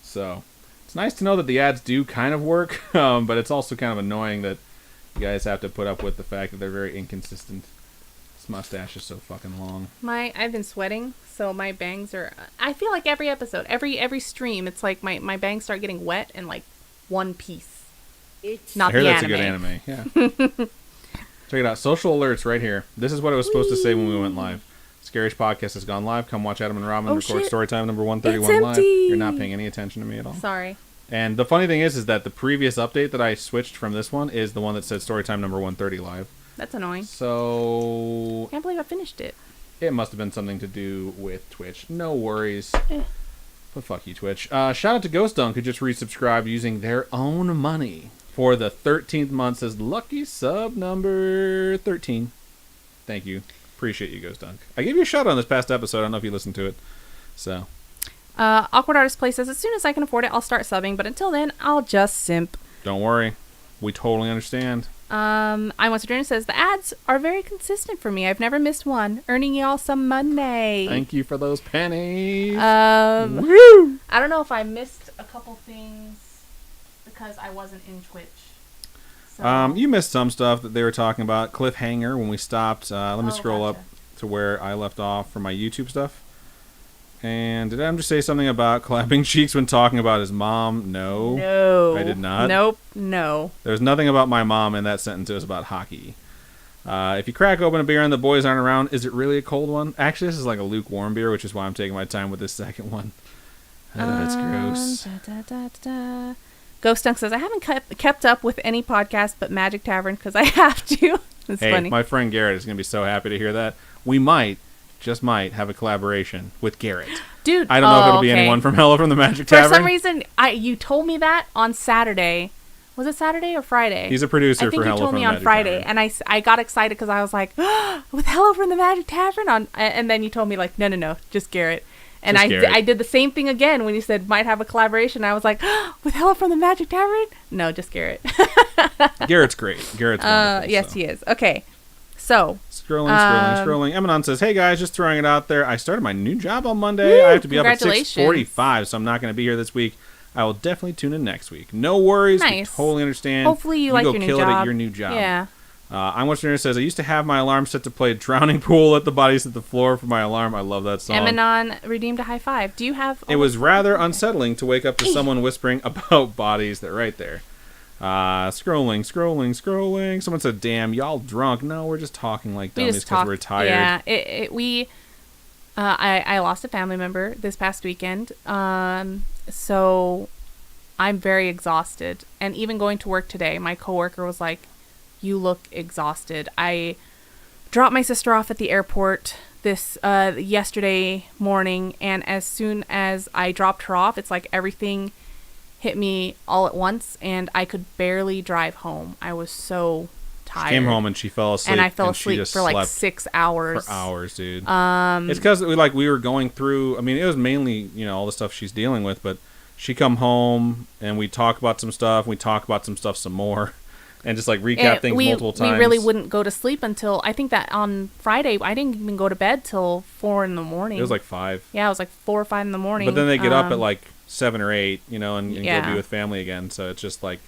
So, it's nice to know that the ads do kind of work, but it's also kind of annoying that you guys have to put up with the fact that they're very inconsistent. This mustache is so fucking long. I've been sweating, so my bangs are... I feel like every episode, every stream, it's like my bangs start getting wet in like one piece. It's not the that's anime. A good anime, yeah. Check it out. Social alerts right here. This is what it was supposed to say when we went live. Scaryish Podcast has gone live. Come watch Adam and Robin record Storytime number 131 live. You're not paying any attention to me at all. Sorry. And the funny thing is that the previous update that I switched from this one is the one that said Storytime number 130 live. That's annoying. So... Can't believe I finished it. It must have been something to do with Twitch. No worries. But fuck you, Twitch. Shout out to Ghost Dunk, who just resubscribed using their own money for the 13th month. Says lucky sub number 13. Thank you. Appreciate you, Ghost Dunk. I gave you a shout out on this past episode. I don't know if you listened to it. So... Awkward Artist Play says, as soon as I can afford it, I'll start subbing, but until then, I'll just simp. Don't worry. We totally understand. I Want to Drink says, the ads are very consistent for me. I've never missed one. Earning y'all some money. Thank you for those pennies. Woo! I don't know if I missed a couple things because I wasn't in Twitch. So. You missed some stuff that they were talking about. Cliffhanger when we stopped. Let me scroll up to where I left off for my YouTube stuff. And did Adam just say something about clapping cheeks when talking about his mom? No. No. I did not. Nope. No. There was nothing about my mom in that sentence. It was about hockey. If you crack open a beer and the boys aren't around, is it really a cold one? Actually, this is like a lukewarm beer, which is why I'm taking my time with this second one. That's gross. Ghost Dunk says, I haven't kept up with any podcast but Magic Tavern because I have to. It's funny. My friend Garrett is going to be so happy to hear that. We might have a collaboration with Garrett. Dude, I don't know if it'll be anyone from Hello from the Magic Tavern. For some reason, you told me that on Saturday. Was it Saturday or Friday? He's a producer for Hello from the Magic Tavern. I think you told me on Friday, and I got excited because I was like, with Hello from the Magic Tavern? And then you told me, like, no, just Garrett. And I did the same thing again when you said might have a collaboration. I was like, with Hello from the Magic Tavern? No, just Garrett. Garrett's great. Garrett's wonderful. Yes, he is. Okay. So scrolling. Emanon says, "Hey guys, just throwing it out there. I started my new job on Monday. I have to be up at 6:45, so I'm not going to be here this week. I will definitely tune in next week. No worries. Nice. We totally understand. Hopefully you like your new job. Go kill it at your new job. Yeah. I'm Western says, I used to have my alarm set to play Drowning Pool at the Bodies at the Floor for my alarm. I love that song. Emanon redeemed a high five. Do you have? It was rather unsettling to wake up to someone whispering about bodies. They're right there. Scrolling. Someone said, damn, y'all drunk. No, we're just talking like dummies because we're tired. Yeah, I lost a family member this past weekend. So I'm very exhausted. And even going to work today, my coworker was like, you look exhausted. I dropped my sister off at the airport yesterday morning, and as soon as I dropped her off, it's like everything hit me all at once, and I could barely drive home. I was so tired. She came home and she fell asleep. And I fell asleep for like 6 hours. For hours, dude. It's because we were going through. I mean, it was mainly all the stuff she's dealing with, but she come home and we talk about some stuff. We talk about some stuff some more. And just recap things multiple times. We really wouldn't go to sleep until, I think that on Friday, I didn't even go to bed till 4 in the morning. It was like 5. Yeah, it was like 4 or 5 in the morning. But then they get up at like 7 or 8, and go be with family again. So it's just like,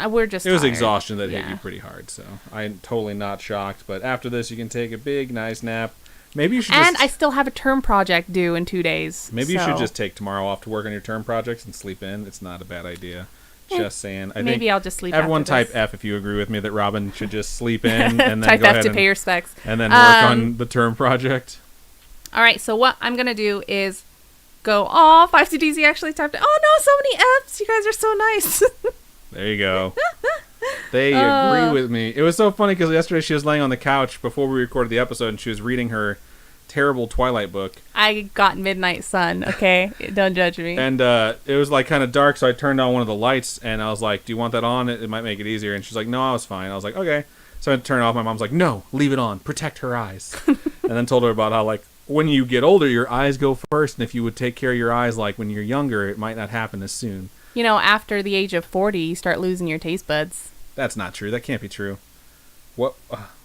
we're just it was tired. Exhaustion that hit you pretty hard. So I'm totally not shocked. But after this, you can take a big, nice nap. Maybe you should And I still have a term project due in 2 days. Maybe you should just take tomorrow off to work on your term projects and sleep in. It's not a bad idea. Just saying. Maybe I'll just sleep. Everyone after type this. F if you agree with me that Robin should just sleep in and then type go F ahead to and pay your specs. And then work on the term project. All right. So what I'm gonna do is go. Oh, 5CDZ actually typed it. Oh no, so many Fs. You guys are so nice. There you go. They agree with me. It was so funny because yesterday she was laying on the couch before we recorded the episode and she was reading her terrible Twilight book. I got Midnight Sun, okay? Don't judge me. And it was kind of dark, so I turned on one of the lights and I was like, do you want that on? It might make it easier. And she's like, no, I was fine. I was like, okay. So I had to turn it off. My mom's like, no, leave it on. Protect her eyes. And then told her about how when you get older, your eyes go first. And if you would take care of your eyes when you're younger, it might not happen as soon. You know, after the age of 40, you start losing your taste buds. That's not true. That can't be true. What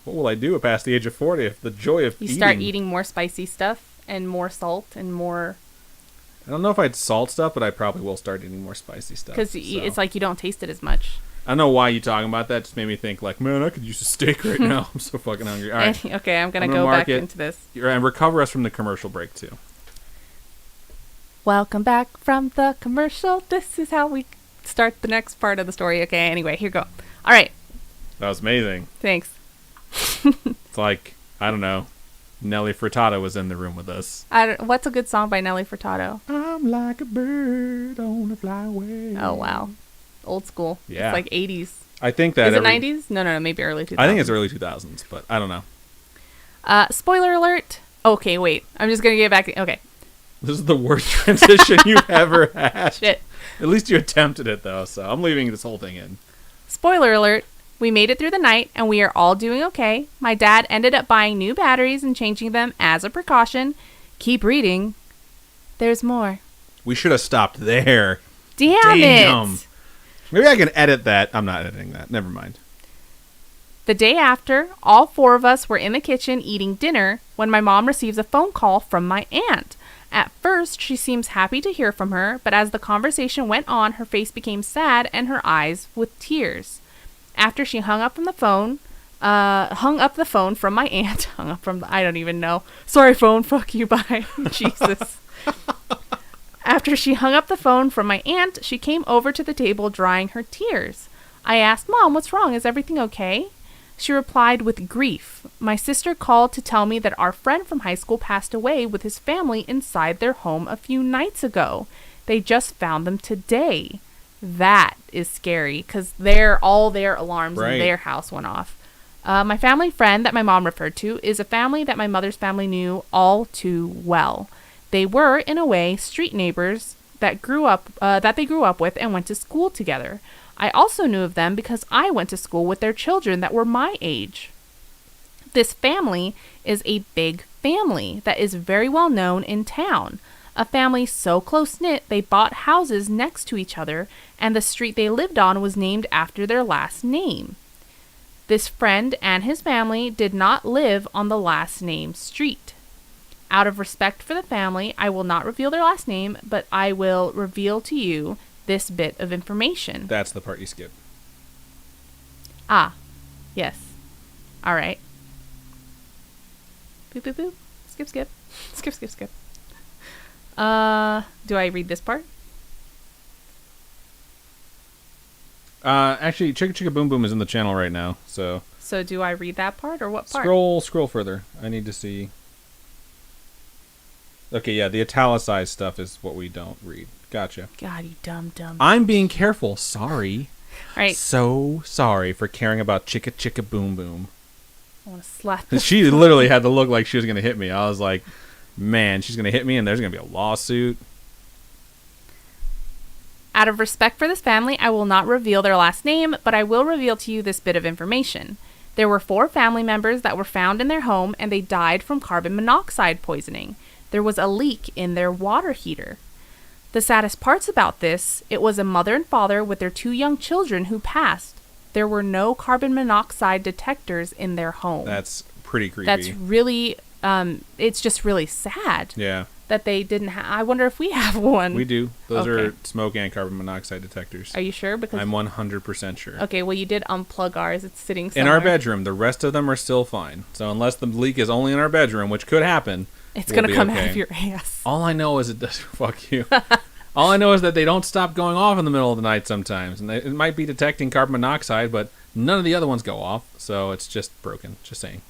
will I do past the age of 40 if the joy of You eating... start eating more spicy stuff and more salt and more... I don't know if I'd salt stuff, but I probably will start eating more spicy stuff. Because it's like you don't taste it as much. I don't know why you talking about that. Just made me think like, man, I could use a steak right now. I'm so fucking hungry. All right. Okay, I'm going to go back into this. And recover us from the commercial break, too. Welcome back from the commercial. This is how we start the next part of the story. Okay, anyway, here we go. All right. That was amazing. Thanks. It's like, I don't know, Nelly Furtado was in the room with us. What's a good song by Nelly Furtado? I'm like a bird on a flyaway. Oh, wow. Old school. Yeah. It's like 80s. I think that... Is it 90s? No, maybe early 2000s. I think it's early 2000s, but I don't know. Spoiler alert. Okay, wait. I'm just going to get back. Okay. This is the worst transition you've ever had. Shit. At least you attempted it, though, so I'm leaving this whole thing in. Spoiler alert. We made it through the night, and we are all doing okay. My dad ended up buying new batteries and changing them as a precaution. Keep reading. There's more. We should have stopped there. Damn it. Maybe I can edit that. I'm not editing that. Never mind. The day after, all four of us were in the kitchen eating dinner when my mom receives a phone call from my aunt. At first, she seems happy to hear from her, but as the conversation went on, her face became sad and her eyes with tears. After she hung up the phone from my aunt, I don't even know. Sorry, phone, fuck you, bye. Jesus. After she hung up the phone from my aunt, she came over to the table drying her tears. I asked, Mom, what's wrong? Is everything okay? She replied with grief. My sister called to tell me that our friend from high school passed away with his family inside their home a few nights ago. They just found them today. That is scary because all their alarms in their house went off. My family friend that my mom referred to is a family that my mother's family knew all too well. They were, in a way, street neighbors that they grew up with and went to school together. I also knew of them because I went to school with their children that were my age. This family is a big family that is very well known in town. A family so close-knit they bought houses next to each other, and the street they lived on was named after their last name. This friend and his family did not live on the last name street. Out of respect for the family, I will not reveal their last name, but I will reveal to you this bit of information. That's the part you skip. Ah, yes. All right. Boop, boop, boop. Skip, skip. Skip, skip, skip. Do I read this part? Actually, Chicka Chicka Boom Boom is in the channel right now, so... So do I read that part, or what part? Scroll further. I need to see... Okay, yeah, the italicized stuff is what we don't read. Gotcha. God, you dumb. I'm being careful. Sorry. All right. So sorry for caring about Chicka Chicka Boom Boom. I want to slap this. She literally had to look like she was going to hit me. I was like, man, she's going to hit me and there's going to be a lawsuit. Out of respect for this family, I will not reveal their last name, but I will reveal to you this bit of information. There were 4 family members that were found in their home, and they died from carbon monoxide poisoning. There was a leak in their water heater. The saddest parts about this, it was a mother and father with their 2 young children who passed. There were no carbon monoxide detectors in their home. That's pretty creepy. That's really, it's just really sad. Yeah. That they didn't have. I wonder if we have one. We do. Those are smoke and carbon monoxide detectors. Are you sure? Because I'm 100% sure. Okay, well, you did unplug ours. It's sitting somewhere. In our bedroom. The rest of them are still fine. So unless the leak is only in our bedroom, which could happen, it's going to come out of your ass. All I know is it does. Fuck you. All I know is that they don't stop going off in the middle of the night sometimes. And it might be detecting carbon monoxide, but none of the other ones go off. So it's just broken. Just saying.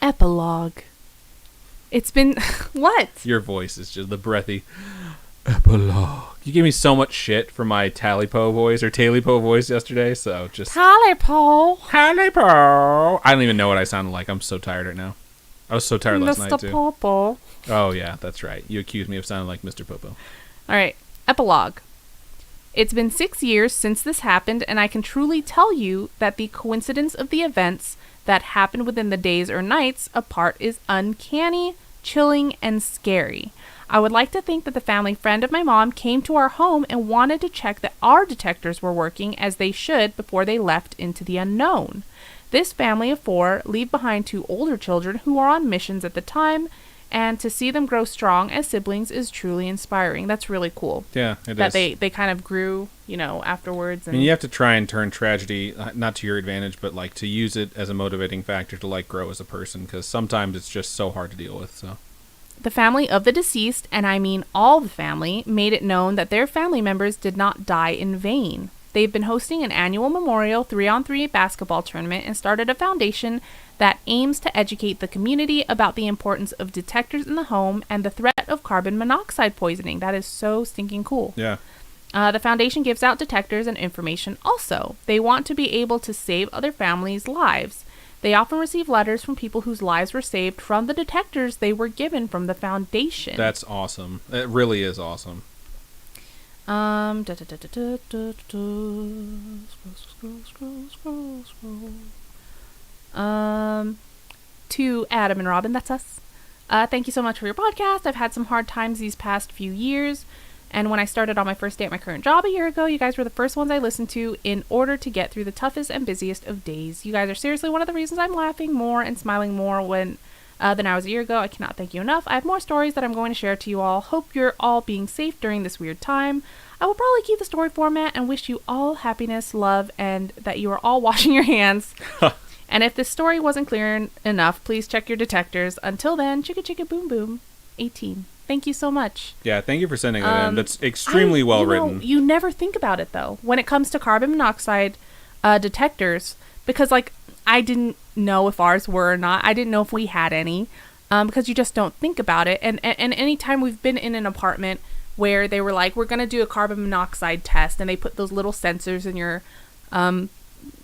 Epilogue. It's been... What? Your voice is just the breathy... Epilogue. You gave me so much shit for my Talipo voice, or Talipo voice yesterday, so just... Talipo. Talipo. I don't even know what I sounded like. I'm so tired right now. I was so tired last night, too. Mr. Popo. Oh, yeah, that's right. You accused me of sounding like Mr. Popo. All right. Epilogue. It's been 6 years since this happened, and I can truly tell you that the coincidence of the events that happened within the days or nights apart is uncanny, chilling, and scary. I would like to think that the family friend of my mom came to our home and wanted to check that our detectors were working as they should before they left into the unknown. This family of 4 leave behind 2 older children who are on missions at the time, and to see them grow strong as siblings is truly inspiring. That's really cool. Yeah, it that is. They kind of grew, afterwards. And you have to try and turn tragedy, not to your advantage, but like to use it as a motivating factor to like grow as a person, because sometimes it's just so hard to deal with. So the family of the deceased, and I mean all the family, made it known that their family members did not die in vain. They've been hosting an annual memorial 3-on-3 basketball tournament and started a foundation that aims to educate the community about the importance of detectors in the home and the threat of carbon monoxide poisoning. That is so stinking cool. yeah. The foundation gives out detectors and information also. They want to be able to save other families' lives. They often receive letters from people whose lives were saved from the detectors they were given from the foundation. That's awesome. It really is awesome. Scroll. To Adam and Robin, that's us. Thank you so much for your podcast. I've had some hard times these past few years. And when I started on my first day at my current job a year ago, you guys were the first ones I listened to in order to get through the toughest and busiest of days. You guys are seriously one of the reasons I'm laughing more and smiling more than I was a year ago. I cannot thank you enough. I have more stories that I'm going to share to you all. Hope you're all being safe during this weird time. I will probably keep the story format and wish you all happiness, love, and that you are all washing your hands. And if this story wasn't clear enough, please check your detectors. Until then, chicka chicka boom boom, 18. Thank you so much. Yeah, thank you for sending that in. That's extremely well written. You never think about it, though, when it comes to carbon monoxide detectors, because, I didn't know if ours were or not. I didn't know if we had any, because you just don't think about it. And anytime we've been in an apartment where they were like, we're going to do a carbon monoxide test, and they put those little sensors in your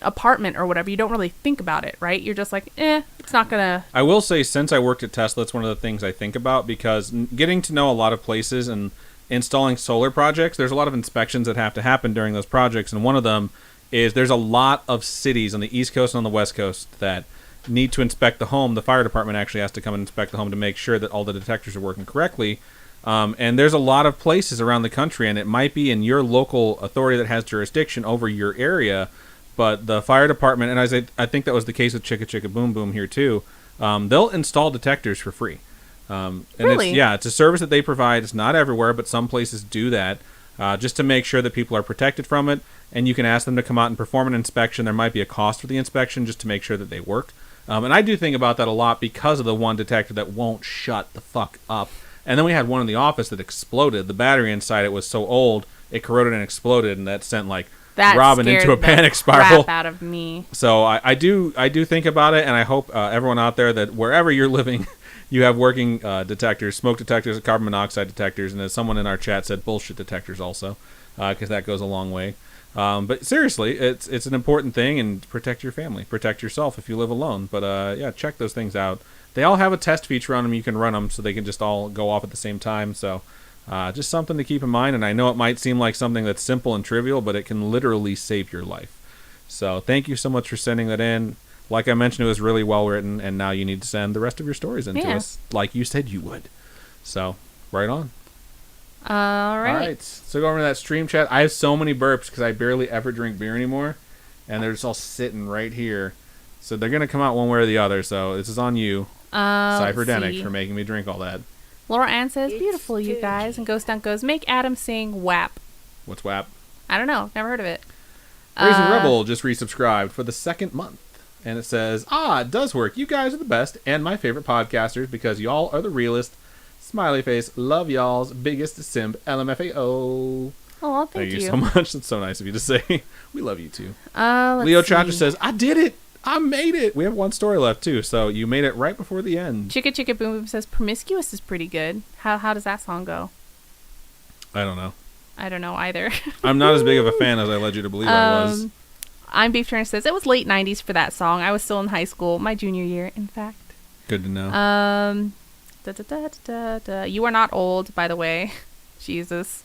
apartment or whatever, you don't really think about it, right? You're just like, it's not gonna. I will say, since I worked at Tesla, it's one of the things I think about, because getting to know a lot of places and installing solar projects, there's a lot of inspections that have to happen during those projects, and one of them is there's a lot of cities on the East Coast and on the West Coast that need to inspect the home. The fire department actually has to come and inspect the home to make sure that all the detectors are working correctly. And there's a lot of places around the country, and it might be in your local authority that has jurisdiction over your area, but the fire department, and I think that was the case with Chicka Chicka Boom Boom here too, they'll install detectors for free. And really? It's a service that they provide. It's not everywhere, but some places do that, just to make sure that people are protected from it. And you can ask them to come out and perform an inspection. There might be a cost for the inspection just to make sure that they work. And I do think about that a lot because of the one detector that won't shut the fuck up. And then we had one in the office that exploded. The battery inside it was so old, it corroded and exploded, and that sent Robin into a panic spiral. Crap out of me. So I do think about it, and I hope everyone out there that wherever you're living, you have working detectors, smoke detectors, carbon monoxide detectors, and as someone in our chat said, bullshit detectors also, because that goes a long way. But seriously, it's an important thing, and protect your family, protect yourself if you live alone. But check those things out. They all have a test feature on them. You can run them so they can just all go off at the same time. So just something to keep in mind. And I know it might seem like something that's simple and trivial, but it can literally save your life. So thank you so much for sending that in. Like I mentioned, it was really well written, and now you need to send the rest of your stories in to us, like you said you would. So right on. All right. So go over to that stream chat. I have so many burps because I barely ever drink beer anymore, and they're just all sitting right here. So they're going to come out one way or the other. So this is on you, Cypherdenic, for making me drink all that. Laura Ann says, beautiful, you guys. And Ghost Dunk goes, make Adam sing WAP. What's WAP? I don't know. Never heard of it. Raisin Rebel just resubscribed for the second month. And it says, it does work. You guys are the best and my favorite podcasters because y'all are the realest. Smiley face. Love y'all's biggest simp, LMFAO. Oh, thank you so much. That's so nice of you to say. We love you too. Leo Chacha says, I did it. I made it. We have one story left too, so you made it right before the end. Chicka Chicka Boom Boom says, Promiscuous is pretty good. How does that song go? I don't know. I don't know either. I'm not as big of a fan as I led you to believe I was. I'm Beef Turner says, it was late 90s for that song. I was still in high school, my junior year, in fact. Good to know. You are not old, by the way. Jesus.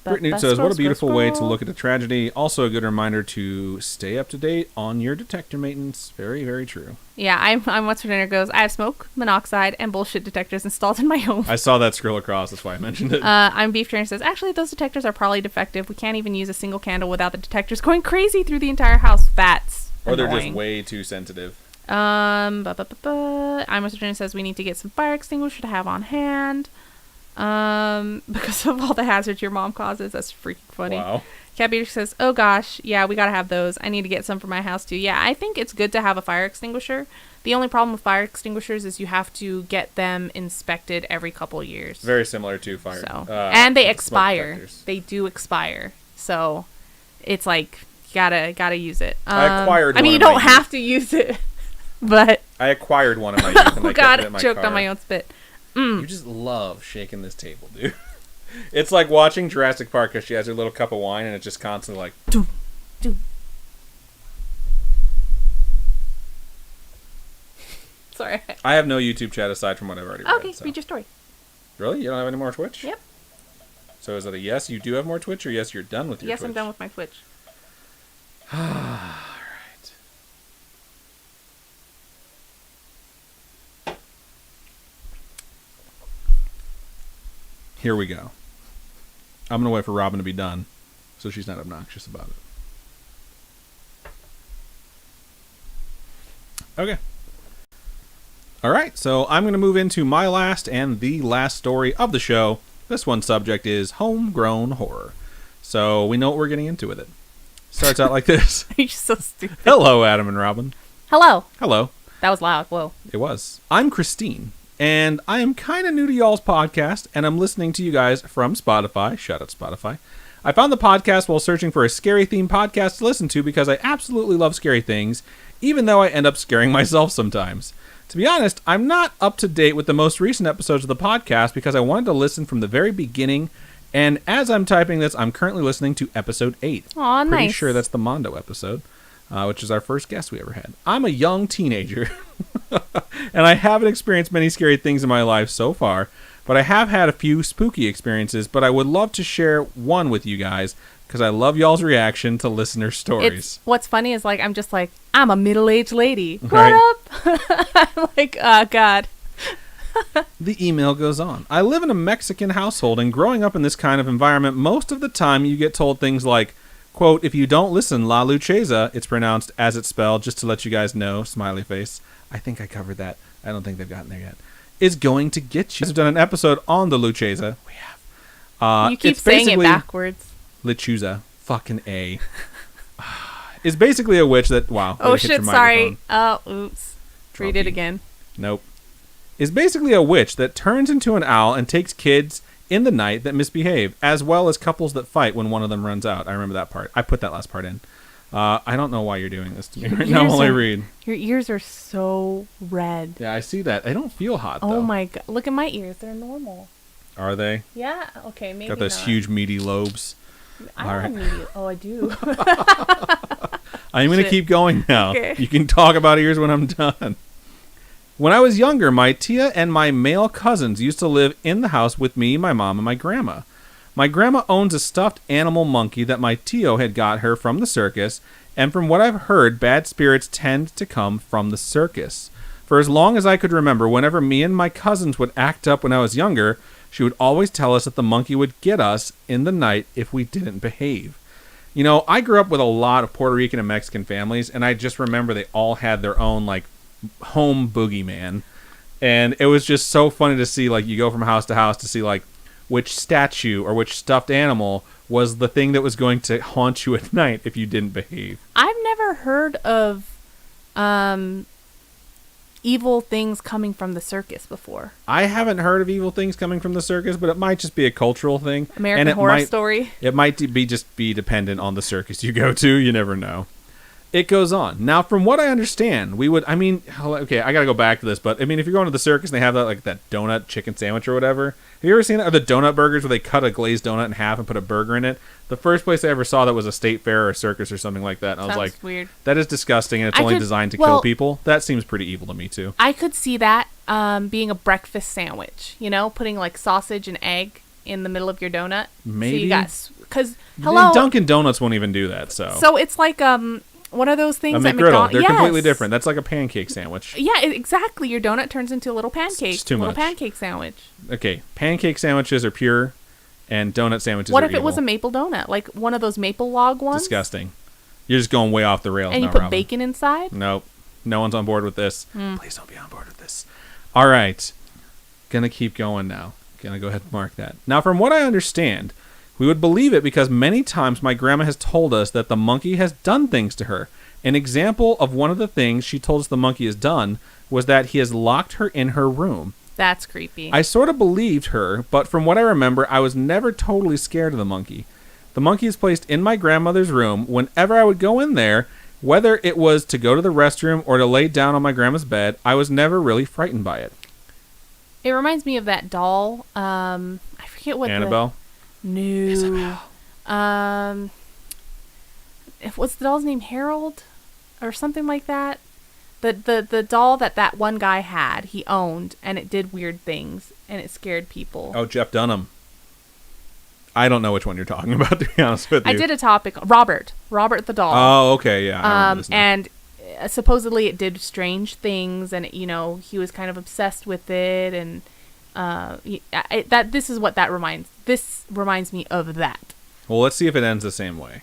Brittany says, what a beautiful way to look at a tragedy. Also a good reminder to stay up to date on your detector maintenance. Very, very true. Yeah, I'm What's for Dinner goes, I have smoke, monoxide, and bullshit detectors installed in my home. I saw that scroll across. That's why I mentioned it. I'm Beef Trainer says, actually, those detectors are probably defective. We can't even use a single candle without the detectors going crazy through the entire house. That's Or they're annoying. just way too sensitive. I'm What's for Dinner says, we need to get some fire extinguisher to have on hand. Because of all the hazards your mom causes. That's freaking funny. Wow. Cat Beater says, oh gosh, yeah, we gotta have those. I need to get some for my house too. Yeah, I think it's good to have a fire extinguisher. The only problem with fire extinguishers is you have to get them inspected every couple years. Very similar to fire. So, and they expire. They do expire. So it's like, you gotta use it. I acquired I mean, one you in my don't have to use it, but... I acquired one in my youth and oh I god, kept it in my choked car. on my own spit. You just love shaking this table, dude. It's like watching Jurassic Park because she has her little cup of wine and it's just constantly like... Doom, doom. Sorry. I have no YouTube chat aside from what I've already read. Okay, So. read your story. Really? You don't have any more Twitch? Yep. So is it a yes, you do have more Twitch, or yes, you're done with your Yes, Twitch? I'm done with my Twitch. Alright. Here we go. I'm going to wait for Robin to be done so she's not obnoxious about it. Okay. Alright, so I'm going to move into my last and the last story of the show. This one's subject is homegrown horror. So we know what we're getting into with it. Starts out like this. You're so stupid. Hello, Adam and Robin. Hello. Hello. That was loud. Whoa. It was. I'm Christine, and I am kind of new to y'all's podcast, and I'm listening to you guys from Spotify. Shout out Spotify. I found the podcast while searching for a scary themed podcast to listen to because I absolutely love scary things, even though I end up scaring myself sometimes. To be honest, I'm not up to date with the most recent episodes of the podcast because I wanted to listen from the very beginning, and as I'm typing this, I'm currently listening to episode 8. Aw, Pretty nice. sure that's the Mondo episode, which is our first guest we ever had. I'm a young teenager, and I haven't experienced many scary things in my life so far, but I have had a few spooky experiences, but I would love to share one with you guys because I love y'all's reaction to listener stories. What's funny is, like, I'm just like, I'm a middle-aged lady. Right. What up? I'm like, oh, God. The email goes on. I live in a Mexican household, and growing up in this kind of environment, most of the time you get told things like, quote, if you don't listen, La Luchesa, it's pronounced as it's spelled, just to let you guys know, smiley face. I think I covered that. I don't think they've gotten there yet. Is going to get you. We've done an episode on the Luchesa. We have. You keep saying it backwards. Lechuza. Fucking A. Is basically a witch that... Wow. Oh, way to hit shit, your sorry. microphone. Oh, oops. Read it Drunky. again. Nope. Is basically a witch that turns into an owl and takes kids in the night that misbehave, as well as couples that fight when one of them runs out. I remember that part. I put that last part in. I don't know why you're doing this to me right now while I read. Your ears are so red. Yeah, I see that. They don't feel hot, though. Oh, my God. Look at my ears. They're normal. Are they? Yeah. Okay, maybe Got those not. huge, meaty lobes. I All don't right. need you. Oh, I do. I'm going to Shit. keep going now. Okay. You can talk about ears when I'm done. When I was younger, my tia and my male cousins used to live in the house with me, my mom, and my grandma. My grandma owns a stuffed animal monkey that my tio had got her from the circus, and from what I've heard, bad spirits tend to come from the circus. For as long as I could remember, whenever me and my cousins would act up when I was younger, she would always tell us that the monkey would get us in the night if we didn't behave. You know, I grew up with a lot of Puerto Rican and Mexican families, and I just remember they all had their own, like, home boogeyman. And it was just so funny to see, like, you go from house to see, like, which statue or which stuffed animal was the thing that was going to haunt you at night if you didn't behave. I've never heard of evil things coming from the circus before. I haven't heard of evil things coming from the circus, but it might just be a cultural thing. American and Horror Story. It might be dependent on the circus you go to. You never know. It goes on. Now, from what I understand, okay, I gotta go back to this, but I mean, if you're going to the circus and they have that donut chicken sandwich or whatever, have you ever seen that? Or the donut burgers where they cut a glazed donut in half and put a burger in it? The first place I ever saw that was a state fair or a circus or something like that. And I was like, weird. that is disgusting, and it's only designed to kill people. That seems pretty evil to me, too. I could see that being a breakfast sandwich, putting like sausage and egg in the middle of your donut. Maybe. So you got, because, hello. Dunkin' Donuts won't even do that, so. So it's like, what are those things at McGriddle? They're yes. completely different. That's like a pancake sandwich. Yeah, exactly. Your donut turns into a little pancake. It's too much. Little pancake sandwich. Okay, pancake sandwiches are pure, and donut sandwiches what are if evil. it was a maple donut? Like one of those maple log ones? Disgusting. You're just going way off the rails and now, you put Robin. bacon inside? Nope. No one's on board with this. Please don't be on board with this. All right. Gonna keep going now. Gonna go ahead and mark that. Now, from what I understand, we would believe it because many times my grandma has told us that the monkey has done things to her. An example of one of the things she told us the monkey has done was that he has locked her in her room. That's creepy. I sort of believed her, but from what I remember, I was never totally scared of the monkey. The monkey is placed in my grandmother's room. Whenever I would go in there, whether it was to go to the restroom or to lay down on my grandma's bed, I was never really frightened by it. It reminds me of that doll. I forget what Annabelle? No. Isabel. What's the doll's name? Harold? Or something like that? The doll that one guy had, he owned, and it did weird things, and it scared people. Oh, Jeff Dunham. I don't know which one you're talking about, to be honest with you. I did a topic. Robert the doll. Oh, okay, yeah. I remember this now. And supposedly it did strange things, and he was kind of obsessed with it, and this reminds me of that. Well, let's see if it ends the same way.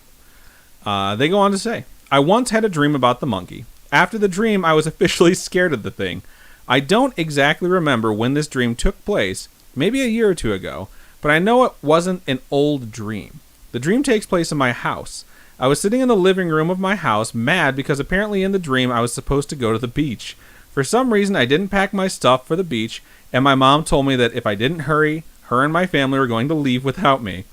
They go on to say, I once had a dream about the monkey. After the dream, I was officially scared of the thing. I don't exactly remember when this dream took place, maybe a year or two ago, but I know it wasn't an old dream. The dream takes place in my house. I was sitting in the living room of my house, mad because apparently in the dream I was supposed to go to the beach. For some reason, I didn't pack my stuff for the beach, and my mom told me that if I didn't hurry, her and my family were going to leave without me.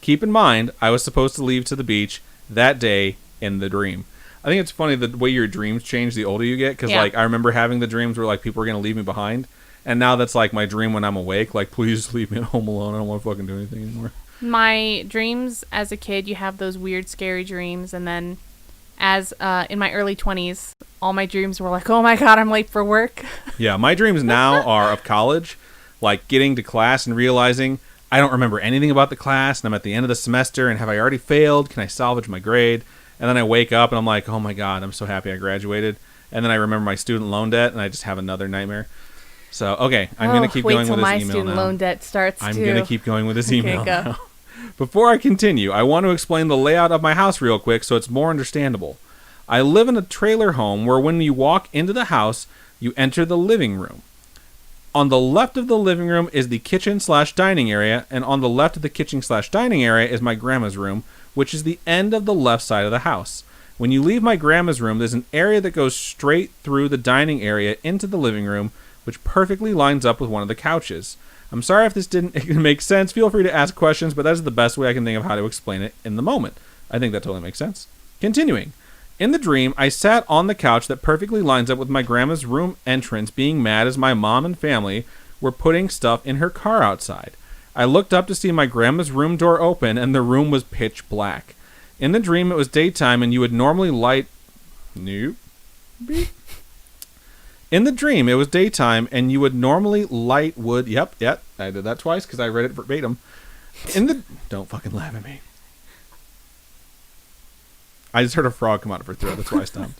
Keep in mind, I was supposed to leave to the beach that day in the dream. I think it's funny the way your dreams change the older you get, because I remember having the dreams where people were going to leave me behind, and now that's my dream when I'm awake, please leave me at home alone, I don't want to fucking do anything anymore. My dreams as a kid, you have those weird scary dreams, and then as in my early 20s, all my dreams were oh my god, I'm late for work. Yeah, my dreams now are of college, getting to class and realizing I don't remember anything about the class, and I'm at the end of the semester, and have I already failed? Can I salvage my grade? And then I wake up, and I'm oh my god, I'm so happy I graduated. And then I remember my student loan debt, and I just have another nightmare. So, okay, I'm going to keep going with this email now. Wait till my student loan debt starts, I'm going to keep going with this email okay, go. now. Before I continue, I want to explain the layout of my house real quick so it's more understandable. I live in a trailer home where when you walk into the house, you enter the living room. On the left of the living room is the kitchen/dining area, and on the left of the kitchen/dining area is my grandma's room, which is the end of the left side of the house. When you leave my grandma's room, there's an area that goes straight through the dining area into the living room, which perfectly lines up with one of the couches. I'm sorry if this didn't make sense. Feel free to ask questions, but that is the best way I can think of how to explain it in the moment. I think that totally makes sense. Continuing. In the dream, I sat on the couch that perfectly lines up with my grandma's room entrance, being mad as my mom and family were putting stuff in her car outside. I looked up to see my grandma's room door open, and the room was pitch black. In the dream, it was daytime, and you would normally light... Nope. In the dream, it was daytime, and you would normally light wood... Yep, I did that twice, because I read it verbatim. Don't fucking laugh at me. I just heard a frog come out of her throat, that's why I stopped.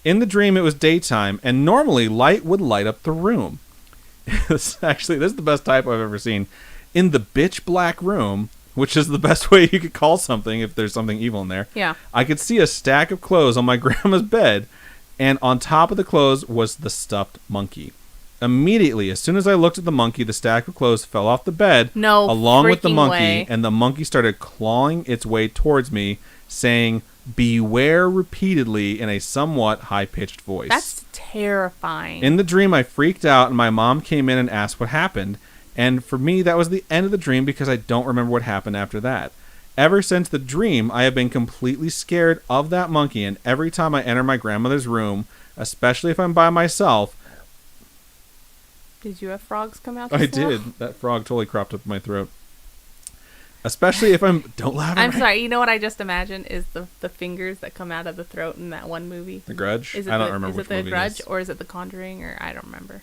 In the dream, it was daytime, and normally light would light up the room. This is the best type I've ever seen. In the bitch black room, which is the best way you could call something if there's something evil in there. Yeah. I could see a stack of clothes on my grandma's bed, and on top of the clothes was the stuffed monkey. Immediately, as soon as I looked at the monkey, the stack of clothes fell off the bed along with the monkey, and the monkey started clawing its way towards me, saying, "Beware," repeatedly in a somewhat high-pitched voice. That's terrifying. In the dream, I freaked out, and my mom came in and asked what happened. And for me, that was the end of the dream because I don't remember what happened after that. Ever since the dream, I have been completely scared of that monkey, and every time I enter my grandmother's room, especially if I'm by myself... Did you have frogs come out? I did. That frog totally cropped up my throat. Especially if I'm... Don't laugh at me. I'm sorry. You know what I just imagined is the fingers that come out of the throat in that one movie. The Grudge? I don't remember which movie it is. Is it The Grudge or is it The Conjuring? Or I don't remember.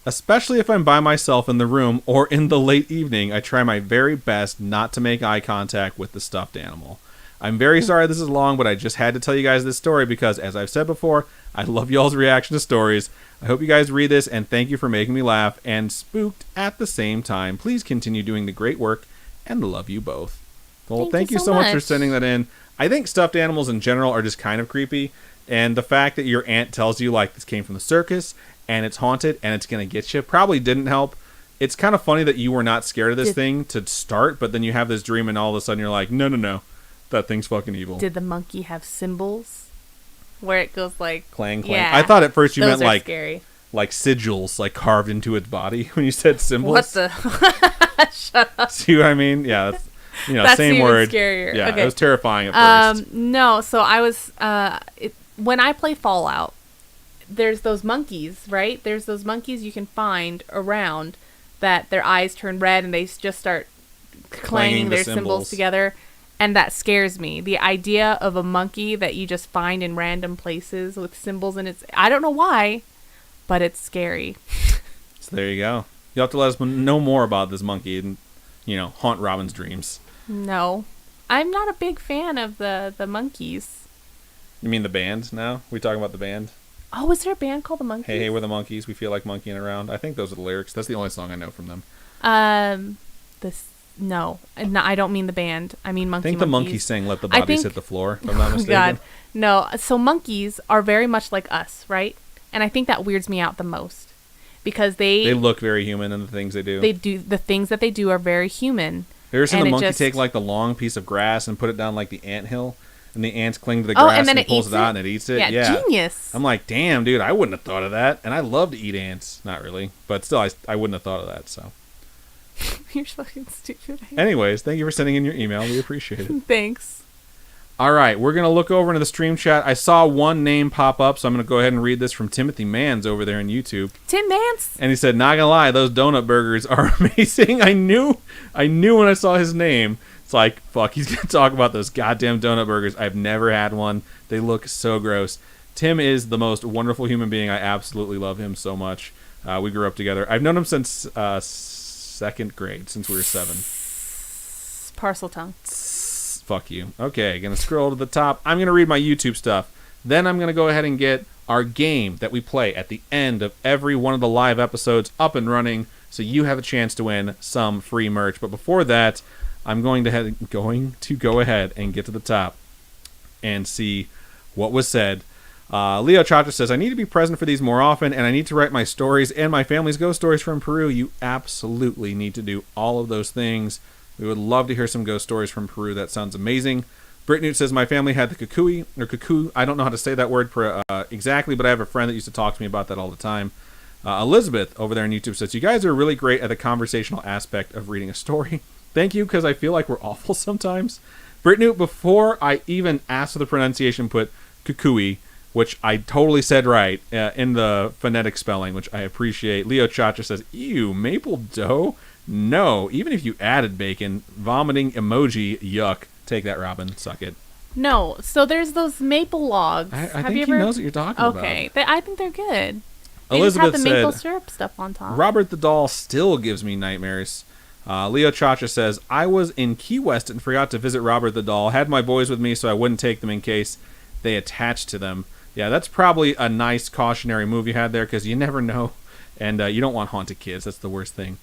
Especially if I'm by myself in the room or in the late evening, I try my very best not to make eye contact with the stuffed animal. I'm very sorry this is long, but I just had to tell you guys this story because, as I've said before, I love y'all's reaction to stories. I hope you guys read this, and thank you for making me laugh and spooked at the same time. Please continue doing the great work, and love you both. Well, thank you so much for sending that in. I think stuffed animals in general are just kind of creepy, and the fact that your aunt tells you, like, this came from the circus, and it's haunted, and it's going to get you, probably didn't help. It's kind of funny that you were not scared of this thing to start, but then you have this dream, and all of a sudden you're like, no, that thing's fucking evil. Did the monkey have symbols? Where it goes like... Clang, clang. Yeah, I thought at first you meant like scary. Like sigils, like carved into its body when you said symbols. What the... Shut up. See what I mean? Yeah, that's, that's same even word. Scarier. Yeah, okay. It was terrifying at first. No, so I was... when I play Fallout, there's those monkeys, right? There's those monkeys you can find around that their eyes turn red and they just start clanging their symbols together. And that scares me. The idea of a monkey that you just find in random places with symbols in its... I don't know why, but it's scary. So there you go. You'll have to let us know more about this monkey and, haunt Robin's dreams. No. I'm not a big fan of the monkeys. You mean the band now? We talking about the band? Oh, is there a band called the Monkeys? Hey, we're the monkeys. We feel like monkeying around. I think those are the lyrics. That's the only song I know from them. No, I don't mean the band. I mean Monkey. I think the monkeys sang "Let the Bodies Hit the Floor." If I'm not mistaken. God, no. So monkeys are very much like us, right? And I think that weirds me out the most because they look very human in the things they do. They do the things that they do are very human. Have you ever seen the monkey take like the long piece of grass and put it down like the anthill, and the ants cling to the grass and then it pulls it out and it eats it? Yeah, genius. I'm like, damn, dude, I wouldn't have thought of that. And I love to eat ants. Not really, but still, I wouldn't have thought of that. So. You're fucking stupid. Anyways, thank you for sending in your email. We appreciate it. Thanks. All right, we're going to look over into the stream chat. I saw one name pop up, so I'm going to go ahead and read this from Timothy Mans over there on YouTube. Tim Mans? And he said, not going to lie, those donut burgers are amazing. I knew when I saw his name. It's like, fuck, he's going to talk about those goddamn donut burgers. I've never had one. They look so gross. Tim is the most wonderful human being. I absolutely love him so much. We grew up together. I've known him since... second grade, since we were 7. Parcel tongue. Fuck you. Okay, gonna scroll to the top. I'm gonna read my YouTube stuff. Then I'm gonna go ahead and get our game that we play at the end of every one of the live episodes up and running, so you have a chance to win some free merch. But before that, I'm going to go ahead and get to the top and see what was said. Leo Chacha says, I need to be present for these more often, and I need to write my stories and my family's ghost stories from Peru. You absolutely need to do all of those things. We would love to hear some ghost stories from Peru. That sounds amazing. Brittany says, my family had the cuckoo. I don't know how to say that word exactly, but I have a friend that used to talk to me about that all the time. Elizabeth over there on YouTube says, you guys are really great at the conversational aspect of reading a story. Thank you, because I feel like we're awful sometimes. Brittany, before I even asked for the pronunciation, put cuckoo, which I totally said right in the phonetic spelling, which I appreciate. Leo Chacha says, ew, maple dough? No, even if you added bacon, vomiting emoji, yuck. Take that, Robin. Suck it. No, so there's those maple logs. I think he knows what you're talking about. Okay, I think they're good. They Elizabeth just have the maple syrup stuff on top. Robert the doll still gives me nightmares. Leo Chacha says, I was in Key West and forgot to visit Robert the doll. Had my boys with me so I wouldn't take them in case they attached to them. Yeah, that's probably a nice cautionary move you had there, because you never know, and you don't want haunted kids. That's the worst thing.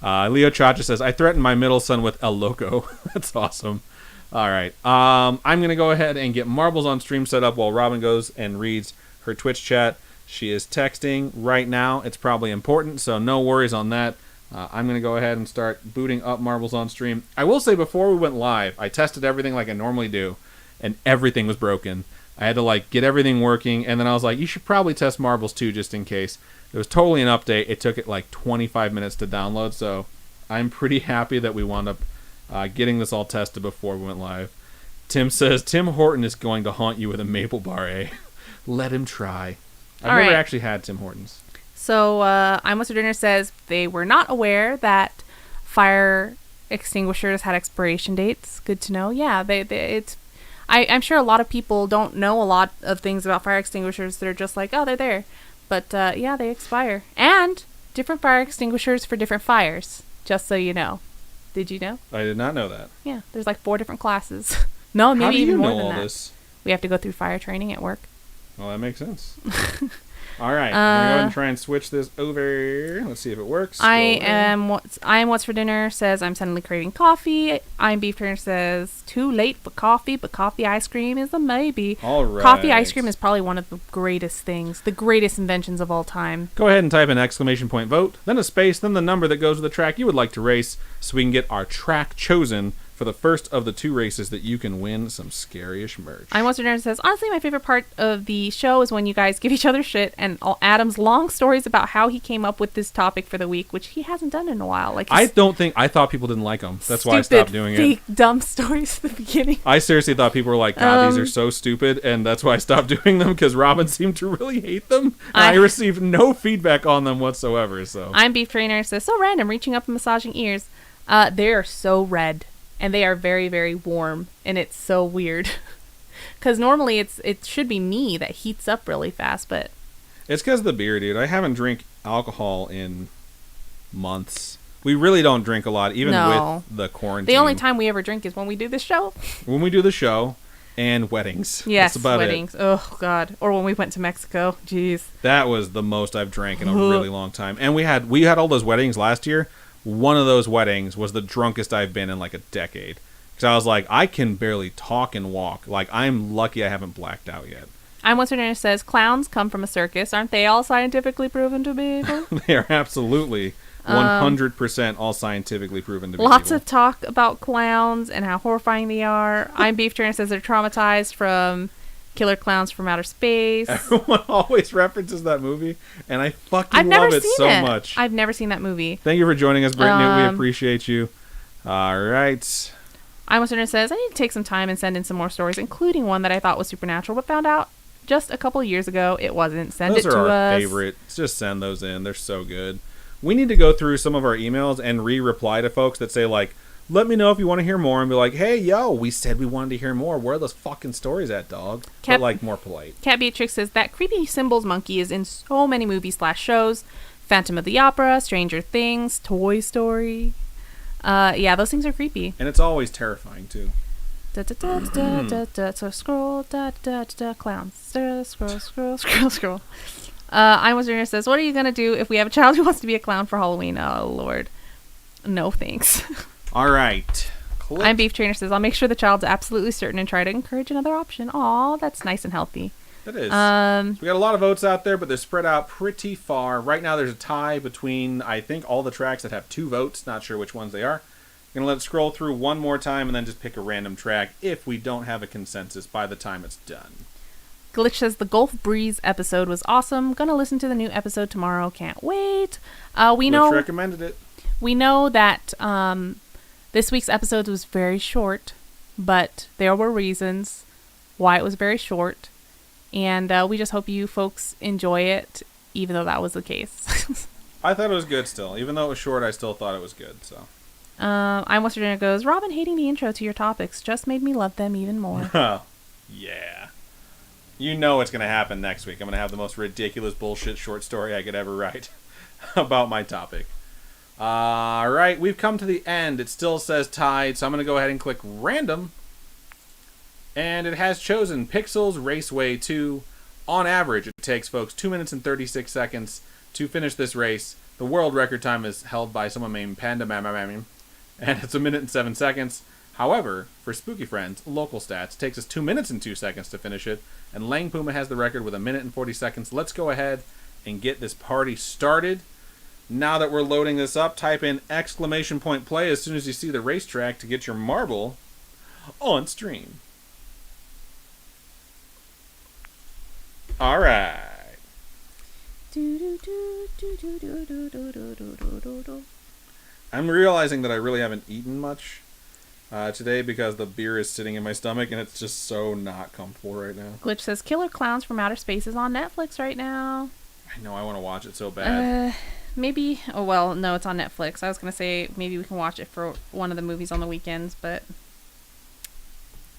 Leo Chacha says, I threatened my middle son with El Loco. That's awesome. All right. I'm going to go ahead and get Marbles on stream set up while Robin goes and reads her Twitch chat. She is texting right now. It's probably important, so no worries on that. I'm going to go ahead and start booting up Marbles on stream. I will say, before we went live, I tested everything like I normally do, and everything was broken. I had to get everything working, and then I was like, you should probably test Marbles too, just in case. It was totally an update. It took it 25 minutes to download, so I'm pretty happy that we wound up getting this all tested before we went live. Tim says, Tim Horton is going to haunt you with a maple bar, eh? Let him try. I've never actually had Tim Hortons. So, I'm What's for Dinner says they were not aware that fire extinguishers had expiration dates. Good to know. Yeah, I'm sure a lot of people don't know a lot of things about fire extinguishers. They're just like, oh, they're there. But, yeah, they expire. And different fire extinguishers for different fires, just so you know. Did you know? I did not know that. Yeah, there's like 4 different classes. No, maybe even more than that. How do you know all this? We have to go through fire training at work. Well, that makes sense. All right, I'm gonna go ahead and try and switch this over. Let's see if it works. I am what's for dinner says I'm suddenly craving coffee. I'm beef trainer says too late for coffee, but coffee ice cream is a maybe. All right. Coffee ice cream is probably one of the greatest things, the greatest inventions of all time. Go ahead and type an exclamation point vote, then a space, then the number that goes with the track you would like to race, so we can get our track chosen for the first of the 2 races that you can win some Scaryish merch. I'm What's for Dinner says, honestly, my favorite part of the show is when you guys give each other shit and Adam's long stories about how he came up with this topic for the week, which he hasn't done in a while. Like I thought people didn't like them. That's why I stopped doing it. Fake, dumb stories at the beginning. I seriously thought people were like, God, these are so stupid, and that's why I stopped doing them, because Robin seemed to really hate them. And I received no feedback on them whatsoever. So I'm Beef Trainer says, so random, reaching up and massaging ears. They are so red. And they are very, very warm, and it's so weird. Because normally it should be me that heats up really fast, but... It's because of the beer, dude. I haven't drank alcohol in months. We really don't drink a lot, even with the quarantine. The only time we ever drink is when we do the show. When we do the show, and weddings. Yes, that's about weddings. It. Oh, God. Or when we went to Mexico. Jeez. That was the most I've drank in a really long time. And we had all those weddings last year. One of those weddings was the drunkest I've been in like a decade. Because I was like, I can barely talk and walk. Like, I'm lucky I haven't blacked out yet. I'm What's Her Name says, clowns come from a circus. Aren't they all scientifically proven to be evil? They are absolutely 100% all scientifically proven to be lots evil. of talk about clowns and how horrifying they are. I'm Beef Trainer says they're traumatized from Killer Clowns from Outer Space. Everyone always references that movie, and I fucking love it so much. I've never seen that movie. Thank you for joining us, Brittany. We appreciate you. All right. I'm What's Her Name says, I need to take some time and send in some more stories, including one that I thought was supernatural, but found out just a couple years ago it wasn't. Send it to us. Those are our favorites. Just send those in. They're so good. We need to go through some of our emails and reply to folks that say, like, let me know if you want to hear more, and be like, hey, yo, we said we wanted to hear more. Where are those fucking stories at, dog? But, like, more polite. Cat Beatrix says, that creepy Symbols monkey is in so many movies/shows. Phantom of the Opera, Stranger Things, Toy Story. Yeah, those things are creepy. And it's always terrifying, too. So scroll, clowns. Scroll. I Was Runner says, what are you going to do if we have a child who wants to be a clown for Halloween? Oh, Lord. No, thanks. All right. I'm Beef Trainer says, I'll make sure the child's absolutely certain and try to encourage another option. Aw, that's nice and healthy. It is. So we got a lot of votes out there, but they're spread out pretty far. Right now there's a tie between, I think, all the tracks that have 2 votes. Not sure which ones they are. I'm going to let it scroll through one more time and then just pick a random track if we don't have a consensus by the time it's done. Glitch says, the Gulf Breeze episode was awesome. Gonna listen to the new episode tomorrow. Can't wait. Glitch recommended it. We know that this week's episode was very short, but there were reasons why it was very short. And we just hope you folks enjoy it, even though that was the case. I thought it was good still. Even though it was short, I still thought it was good. So. I'm Western Dinner goes, Robin hating the intro to your topics just made me love them even more. Yeah. You know what's going to happen next week. I'm going to have the most ridiculous bullshit short story I could ever write about my topic. All right, we've come to the end. It still says tied, so I'm going to go ahead and click random. And it has chosen Pixels Raceway 2. On average, it takes folks 2 minutes and 36 seconds to finish this race. The world record time is held by someone named Panda Mamamam, and it's 1 minute and 7 seconds. However, for Spooky Friends, local stats, it takes us 2 minutes and 2 seconds to finish it, and Lang Puma has the record with 1 minute and 40 seconds. Let's go ahead and get this party started. Now that we're loading this up, type in exclamation point play as soon as you see the racetrack to get your marble on stream. All right. I'm realizing that I really haven't eaten much today because the beer is sitting in my stomach and it's just so not comfortable right now. Glitch says Killer Clowns from Outer Space is on Netflix right now. I know, I want to watch it so bad. Maybe. Oh, well, no, it's on Netflix. I was going to say maybe we can watch it for one of the movies on the weekends, but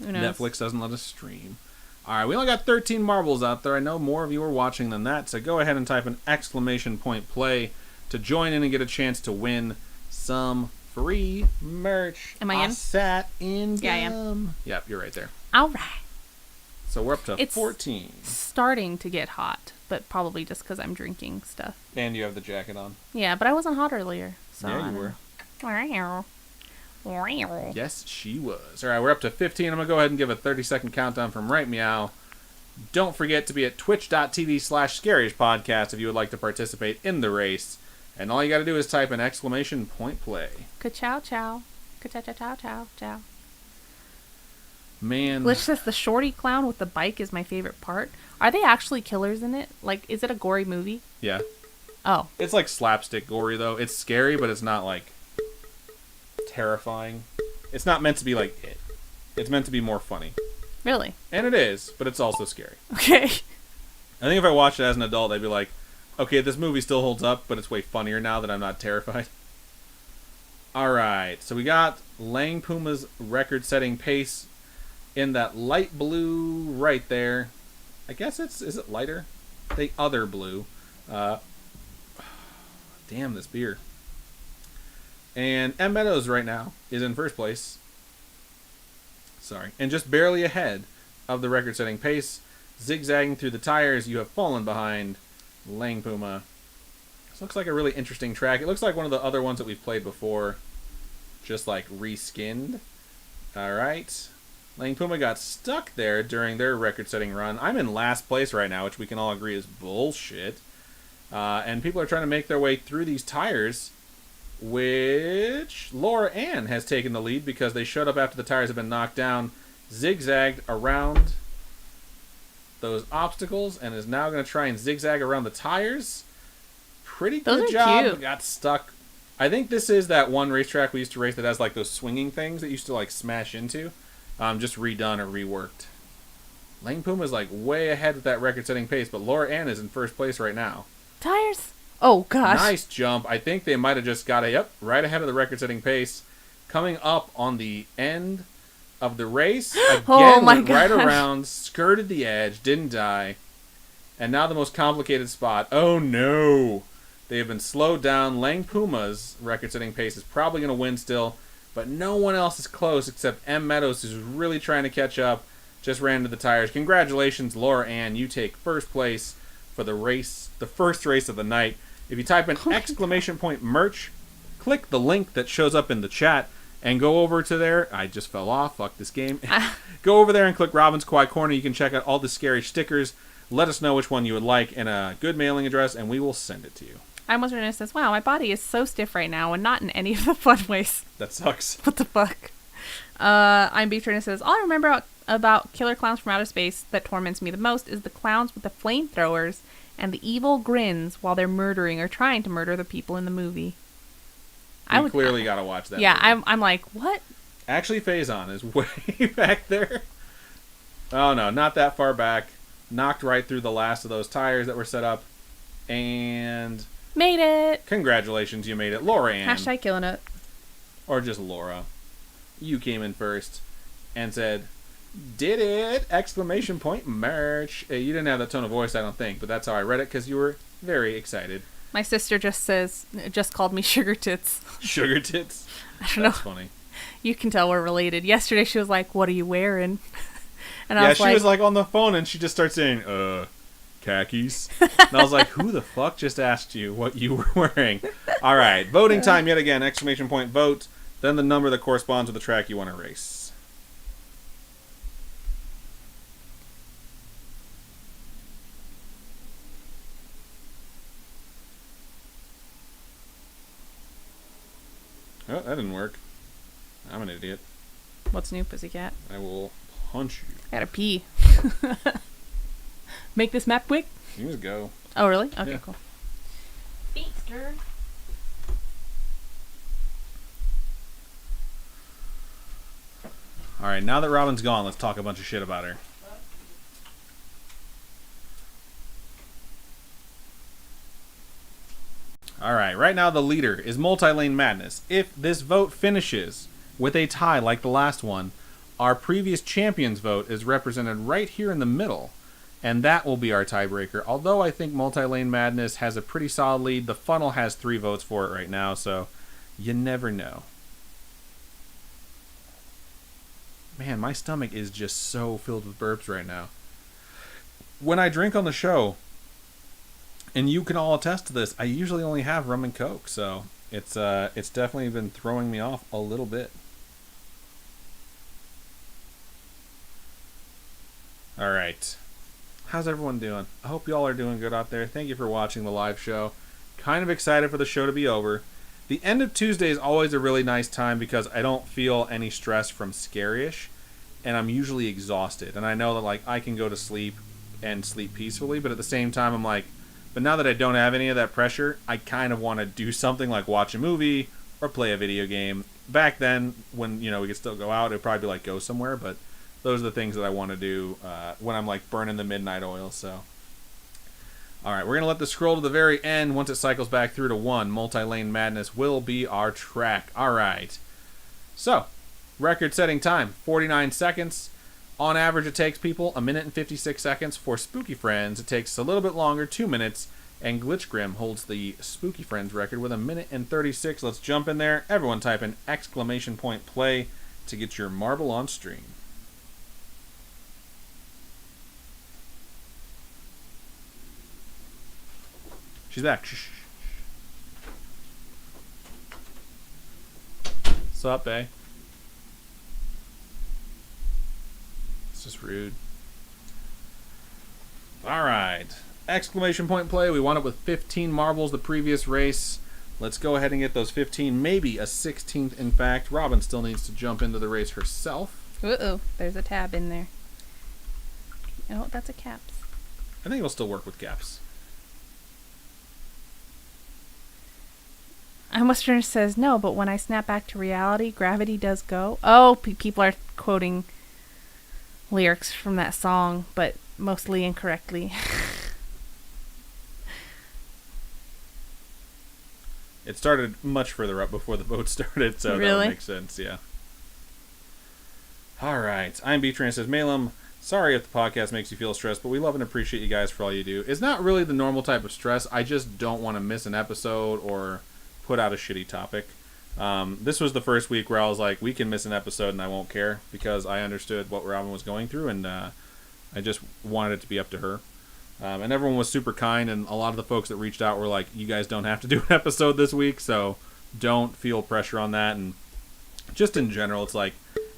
who knows? Netflix doesn't let us stream. All right, we only got 13 marbles out there. I know more of you are watching than that, so go ahead and type an exclamation point play to join in and get a chance to win some free merch. Am I in? Sat in. Yeah, I am. Yep, you're right there. All right. So we're up to It's 14. starting to get hot, but probably just because I'm drinking stuff. And you have the jacket on. Yeah, but I wasn't hot earlier. So Yeah, you were. Wow. Yes, she was. All right, we're up to 15. I'm going to go ahead and give a 30-second countdown from right meow. Don't forget to be at twitch.tv/Scaryish Podcast if you would like to participate in the race. And all you got to do is type an exclamation point play. Ka-chow chow. Ka-chow chow chow chow chow. Man. Glitch says the shorty clown with the bike is my favorite part. Are they actually killers in it? Like, is it a gory movie? Yeah. Oh. It's like slapstick gory, though. It's scary, but it's not, like, terrifying. It's not meant to be like it. It's meant to be more funny. Really? And it is, but it's also scary. Okay. I think if I watched it as an adult, I'd be like, okay, this movie still holds up, but it's way funnier now that I'm not terrified. Alright, so we got Lang Puma's record-setting pace in that light blue right there. I guess is it lighter? The other blue. Damn, this beer. And M. Meadows right now is in first place. Sorry. And just barely ahead of the record-setting pace. Zigzagging through the tires, you have fallen behind Lang Puma. This looks like a really interesting track. It looks like one of the other ones that we've played before. Just like reskinned. Alright. Lang Puma got stuck there during their record-setting run. I'm in last place right now, which we can all agree is bullshit. And people are trying to make their way through these tires, which Laura Ann has taken the lead because they showed up after the tires have been knocked down, zigzagged around those obstacles, and is now going to try and zigzag around the tires. Pretty good Those are job. cute. Got stuck. I think this is that one racetrack we used to race that has like those swinging things that you used to like smash into. Just redone or reworked. Lang Puma's like way ahead with that record-setting pace, but Laura Ann is in first place right now. Tires? Oh, gosh. Nice jump. I think they might have just got right ahead of the record-setting pace. Coming up on the end of the race. Again, Oh my went right gosh. around, skirted the edge, didn't die. And now the most complicated spot. Oh, no. They have been slowed down. Lang Puma's record-setting pace is probably going to win still. But no one else is close except M. Meadows, who's really trying to catch up. Just ran into the tires. Congratulations, Laura Ann. You take first place for the race, the first race of the night. If you type in exclamation point merch, click the link that shows up in the chat, and go over to there. I just fell off. Fuck this game. Go over there and click Robin's Quiet Corner. You can check out all the scary stickers. Let us know which one you would like and a good mailing address, and we will send it to you. I'm wondering if says, wow, my body is so stiff right now and not in any of the fun ways. That sucks. What the fuck? I'm Beef Trainer says, all I remember about Killer Clowns from Outer Space that torments me the most is the clowns with the flamethrowers and the evil grins while they're murdering or trying to murder the people in the movie. You clearly got to watch that Yeah, movie. I'm like, what? Actually, Faison is way back there. Oh, no, not that far back. Knocked right through the last of those tires that were set up. And Made it. congratulations, you made it. Laura Ann. Hashtag killing it. Or just Laura. You came in first and said, did it! Exclamation point merch. You didn't have that tone of voice, I don't think, but that's how I read it because you were very excited. My sister just called me sugar tits. Sugar tits? I don't That's know. funny. You can tell we're related. Yesterday she was like, what are you wearing? And Yeah, she was like on the phone and she just starts saying, khakis. And I was like, who the fuck just asked you what you were wearing? All right, voting time yet again. Exclamation point vote. Then the number that corresponds with the track you want to race. Oh, that didn't work. I'm an idiot. What's new, pussycat? I will punch you. Gotta pee. Make this map quick? You just go. Oh, really? Okay, Yeah. cool. Feetster. All right, now that Robin's gone, let's talk a bunch of shit about her. All right now the leader is Multi-Lane Madness. If this vote finishes with a tie like the last one, our previous champion's vote is represented right here in the middle. And that will be our tiebreaker. Although I think Multi-Lane Madness has a pretty solid lead. The funnel has 3 votes for it right now, so you never know. Man, my stomach is just so filled with burps right now. When I drink on the show, and you can all attest to this, I usually only have rum and Coke, so it's definitely been throwing me off a little bit. All right. How's everyone doing? I hope you all are doing good out there. Thank you for watching the live show. Kind of excited for the show to be over. The end of Tuesday is always a really nice time because I don't feel any stress from Scaryish, and I'm usually exhausted. And I know that like I can go to sleep and sleep peacefully, but at the same time I'm like, but now that I don't have any of that pressure, I kind of want to do something like watch a movie or play a video game. Back then, when we could still go out, it'd probably be like go somewhere, but those are the things that I want to do when I'm like burning the midnight oil. So, all right, we're gonna let this scroll to the very end. Once it cycles back through to 1, Multi-Lane Madness will be our track. All right. So, record-setting time, 49 seconds. On average, it takes people 1 minute and 56 seconds. For Spooky Friends, it takes a little bit longer, 2 minutes. And Glitch Grim holds the Spooky Friends record with 1 minute and 36. Let's jump in there. Everyone type in !play to get your marble on stream. She's back. Shh. What's up, bae? It's just rude. Alright. !play. We won it with 15 marbles the previous race. Let's go ahead and get those 15, maybe a 16th in fact. Robin still needs to jump into the race herself. Uh-oh, there's a tab in there. Oh, that's a caps. I think it'll still work with caps. Westerner says, no, but when I snap back to reality, gravity does go. Oh, people are quoting lyrics from that song, but mostly incorrectly. It started much further up before the boat started, so really? That would make sense, yeah. All right. I'm B-Tran says, Malum, sorry if the podcast makes you feel stressed, but we love and appreciate you guys for all you do. It's not really the normal type of stress. I just don't want to miss an episode or put out a shitty topic. This was the first week where I was like, we can miss an episode and I won't care because I understood what Robin was going through, and I just wanted it to be up to her. And everyone was super kind, and a lot of the folks that reached out were like, you guys don't have to do an episode this week, so don't feel pressure on that. And just in general, it's like,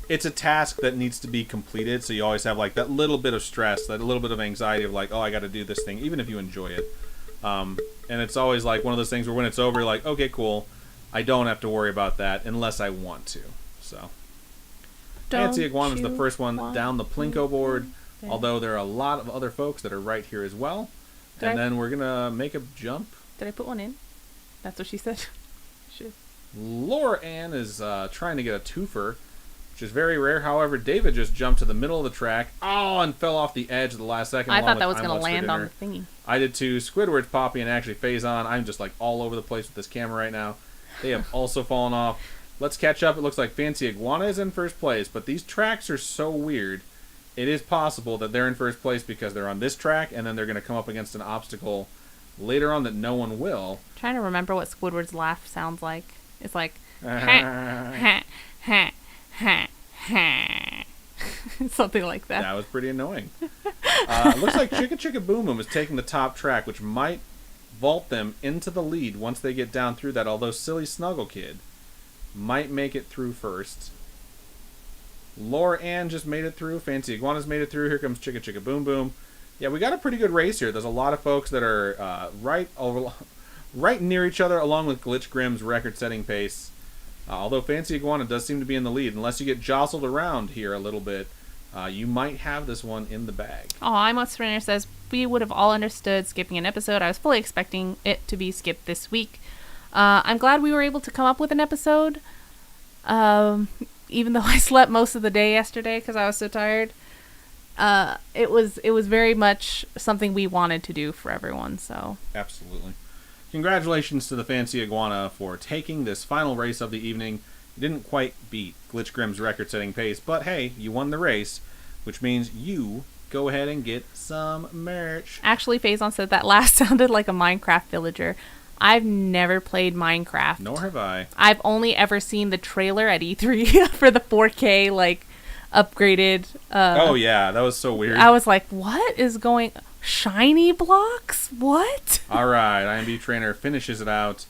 it's a task that needs to be completed, so you always have like that little bit of stress, that little bit of anxiety of like, oh, I got to do this thing, even if you enjoy it. And it's always like one of those things where when it's over, you're like, okay, cool. I don't have to worry about that unless I want to. So, Fancy Iguana is the first one down the Plinko board, although there are a lot of other folks that are right here as well. Then we're going to make a jump. Did I put one in? That's what she said. Shit. Laura Ann is trying to get a twofer, which is very rare. However, David just jumped to the middle of the track. Oh, and fell off the edge at the last second. I thought that was going to land on the thingy. I did too. Squidward's, Poppy, and actually Faison. I'm just like all over the place with this camera right now. They have also fallen off. Let's catch up. It looks like Fancy Iguana is in first place, but these tracks are so weird. It is possible that they're in first place because they're on this track, and then they're going to come up against an obstacle later on that no one will. I'm trying to remember what Squidward's laugh sounds like. It's like ha ha ha ha. Something like that. That was pretty annoying. Looks like Chicka Chicka Boom Boom is taking the top track, which might vault them into the lead once they get down through that, although Silly Snuggle Kid might make it through first. Laura Ann just made it through. Fancy Iguana's made it through. Here comes Chicka Chicka Boom Boom. Yeah, we got a pretty good race here. There's a lot of folks that are right near each other, along with Glitch Grim's record-setting pace. Although Fancy Iguana does seem to be in the lead. Unless you get jostled around here a little bit, you might have this one in the bag. Oh, I'm what Serena says. We would have all understood skipping an episode. I was fully expecting it to be skipped this week. I'm glad we were able to come up with an episode. Even though I slept most of the day yesterday because I was so tired. It was very much something we wanted to do for everyone. So absolutely. Congratulations to the Fancy Iguana for taking this final race of the evening. You didn't quite beat Glitch Grim's record-setting pace, but hey, you won the race, which means you go ahead and get some merch. Actually, Faison said that last sounded like a Minecraft villager. I've never played Minecraft. Nor have I. I've only ever seen the trailer at E3 for the 4K, like, upgraded. Oh, yeah. That was so weird. I was like, what is going... Shiny blocks? What? All right. IMB Trainer finishes it out.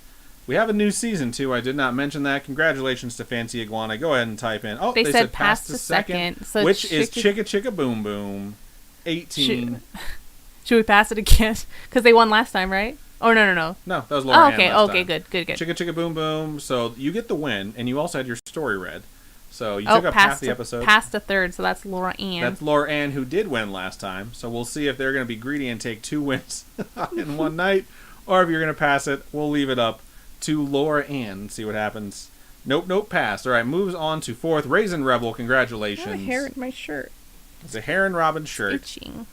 We have a new season, too. I did not mention that. Congratulations to Fancy Iguana. Go ahead and type in. Oh, they said past the second. So which is Chicka Chicka Boom Boom 18. Should we pass it again? Because they won last time, right? Oh, no. No, that was Laura Ann last okay, time. good. Chicka Chicka Boom Boom. So you get the win, and you also had your story read. So you took up half the episode. Past a third, so that's Laura Ann. That's Laura Ann, who did win last time. So we'll see if they're going to be greedy and take 2 wins in one night, or if you're going to pass it. We'll leave it up to Laura Ann and see what happens. Nope, passed. All right, moves on to 4th. Raisin Rebel, congratulations. I have a hair in my shirt. It's a Hair and Robin shirt. Itching.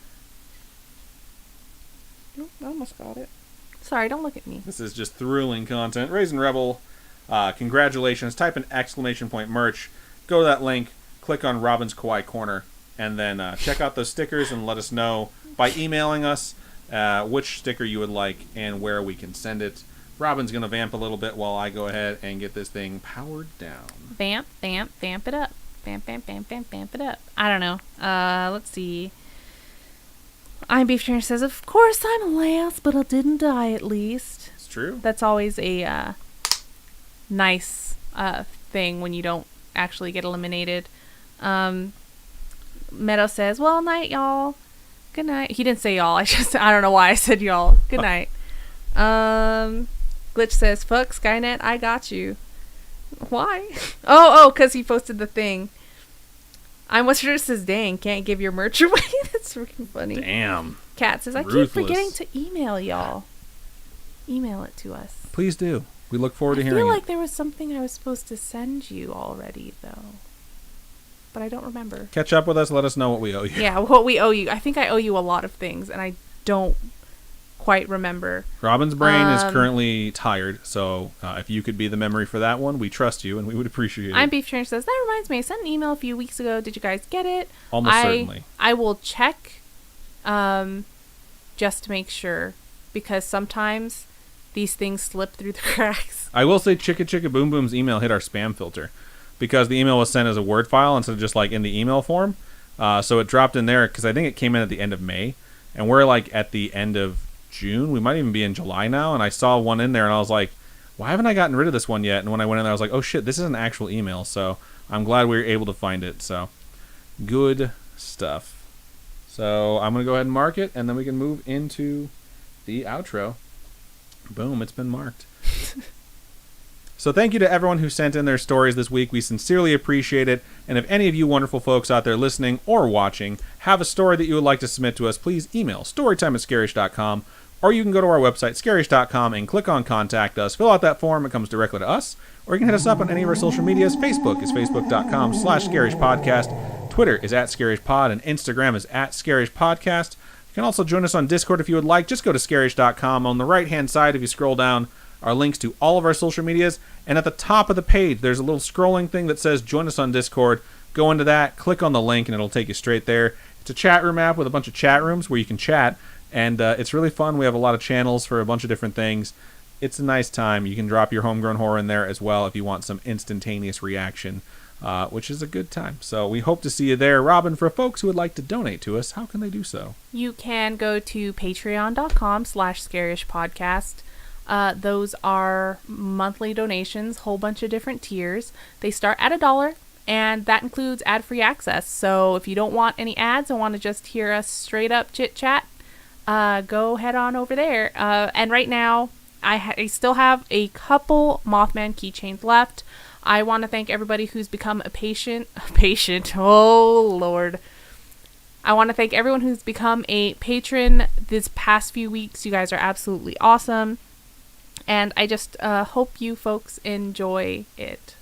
Oh, I almost got it. Sorry, don't look at me. This is just thrilling content. Raisin Rebel, congratulations. Type in ! merch. Go to that link, click on Robin's Kawaii Corner, and then check out those stickers and let us know by emailing us which sticker you would like and where we can send it. Robin's going to vamp a little bit while I go ahead and get this thing powered down. Vamp it up. Vamp it up. I don't know. Let's see. I'm Beef Trainer says, of course I'm last, but I didn't die at least. It's true. That's always a nice thing when you don't actually get eliminated. Meadow says, well, night, y'all. Good night. He didn't say y'all. I don't know why I said y'all. Good night. Glitch says, fuck Skynet, I got you. Why? Oh, because he posted the thing. I'm What's Your says, dang, can't give your merch away. That's freaking funny. Damn. Kat says, I keep forgetting to email y'all. Email it to us. Please do. We look forward to hearing it. I feel like there was something I was supposed to send you already, though. But I don't remember. Catch up with us. Let us know what we owe you. Yeah, what we owe you. I think I owe you a lot of things, and I don't quite remember. Robin's brain is currently tired, so if you could be the memory for that one, we trust you, and we would appreciate it. I'm Beef Trainer says, that reminds me, I sent an email a few weeks ago. Did you guys get it? Almost certainly. I will check just to make sure, because sometimes these things slip through the cracks. I will say Chicka Chicka Boom Boom's email hit our spam filter because the email was sent as a Word file instead of just like in the email form. So it dropped in there because I think it came in at the end of May, and we're like at the end of June. We might even be in July now, and I saw one in there and I was like, why haven't I gotten rid of this one yet? And when I went in there I was like, oh shit, this is an actual email. So I'm glad we were able to find it. So good stuff. So I'm going to go ahead and mark it, and then we can move into the outro. Boom, it's been marked. So thank you to everyone who sent in their stories this week. We sincerely appreciate it. And if any of you wonderful folks out there listening or watching have a story that you would like to submit to us, please email storytime@scaryish.com, or you can go to our website, scaryish.com, and click on Contact Us. Fill out that form. It comes directly to us. Or you can hit us up on any of our social medias. Facebook is facebook.com/scaryish podcast. Twitter is @scaryish_pod, and Instagram is @scaryish_podcast. You can also join us on Discord if you would like. Just go to scaryish.com. On the right-hand side, if you scroll down, are links to all of our social medias. And at the top of the page, there's a little scrolling thing that says join us on Discord. Go into that, click on the link, and it'll take you straight there. It's a chat room app with a bunch of chat rooms where you can chat. And it's really fun. We have a lot of channels for a bunch of different things. It's a nice time. You can drop your homegrown horror in there as well if you want some instantaneous reaction, which is a good time. So we hope to see you there. Robin, for folks who would like to donate to us, how can they do so? You can go to patreon.com/scaryish_podcast. Those are monthly donations, whole bunch of different tiers. They start at $1, and that includes ad-free access. So if you don't want any ads and want to just hear us straight up chit-chat, go head on over there. And right now, I still have a couple Mothman keychains left. I want to thank everybody who's become a patient. Oh, Lord. I want to thank everyone who's become a patron this past few weeks. You guys are absolutely awesome. And I just hope you folks enjoy it.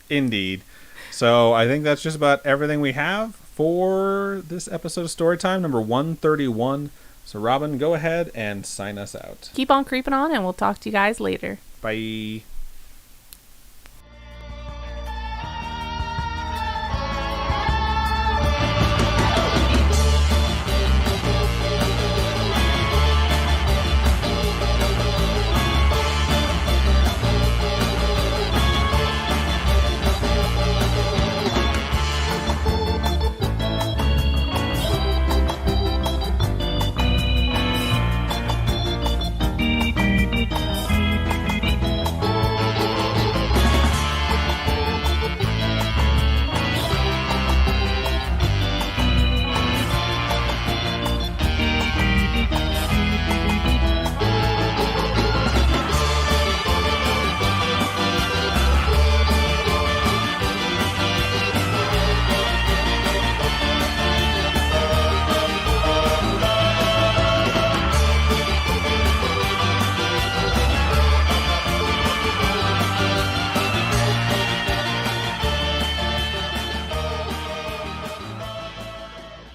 Indeed. So I think that's just about everything we have for this episode of Storytime, number 131. So Robin, go ahead and sign us out. Keep on creeping on, and we'll talk to you guys later. Bye.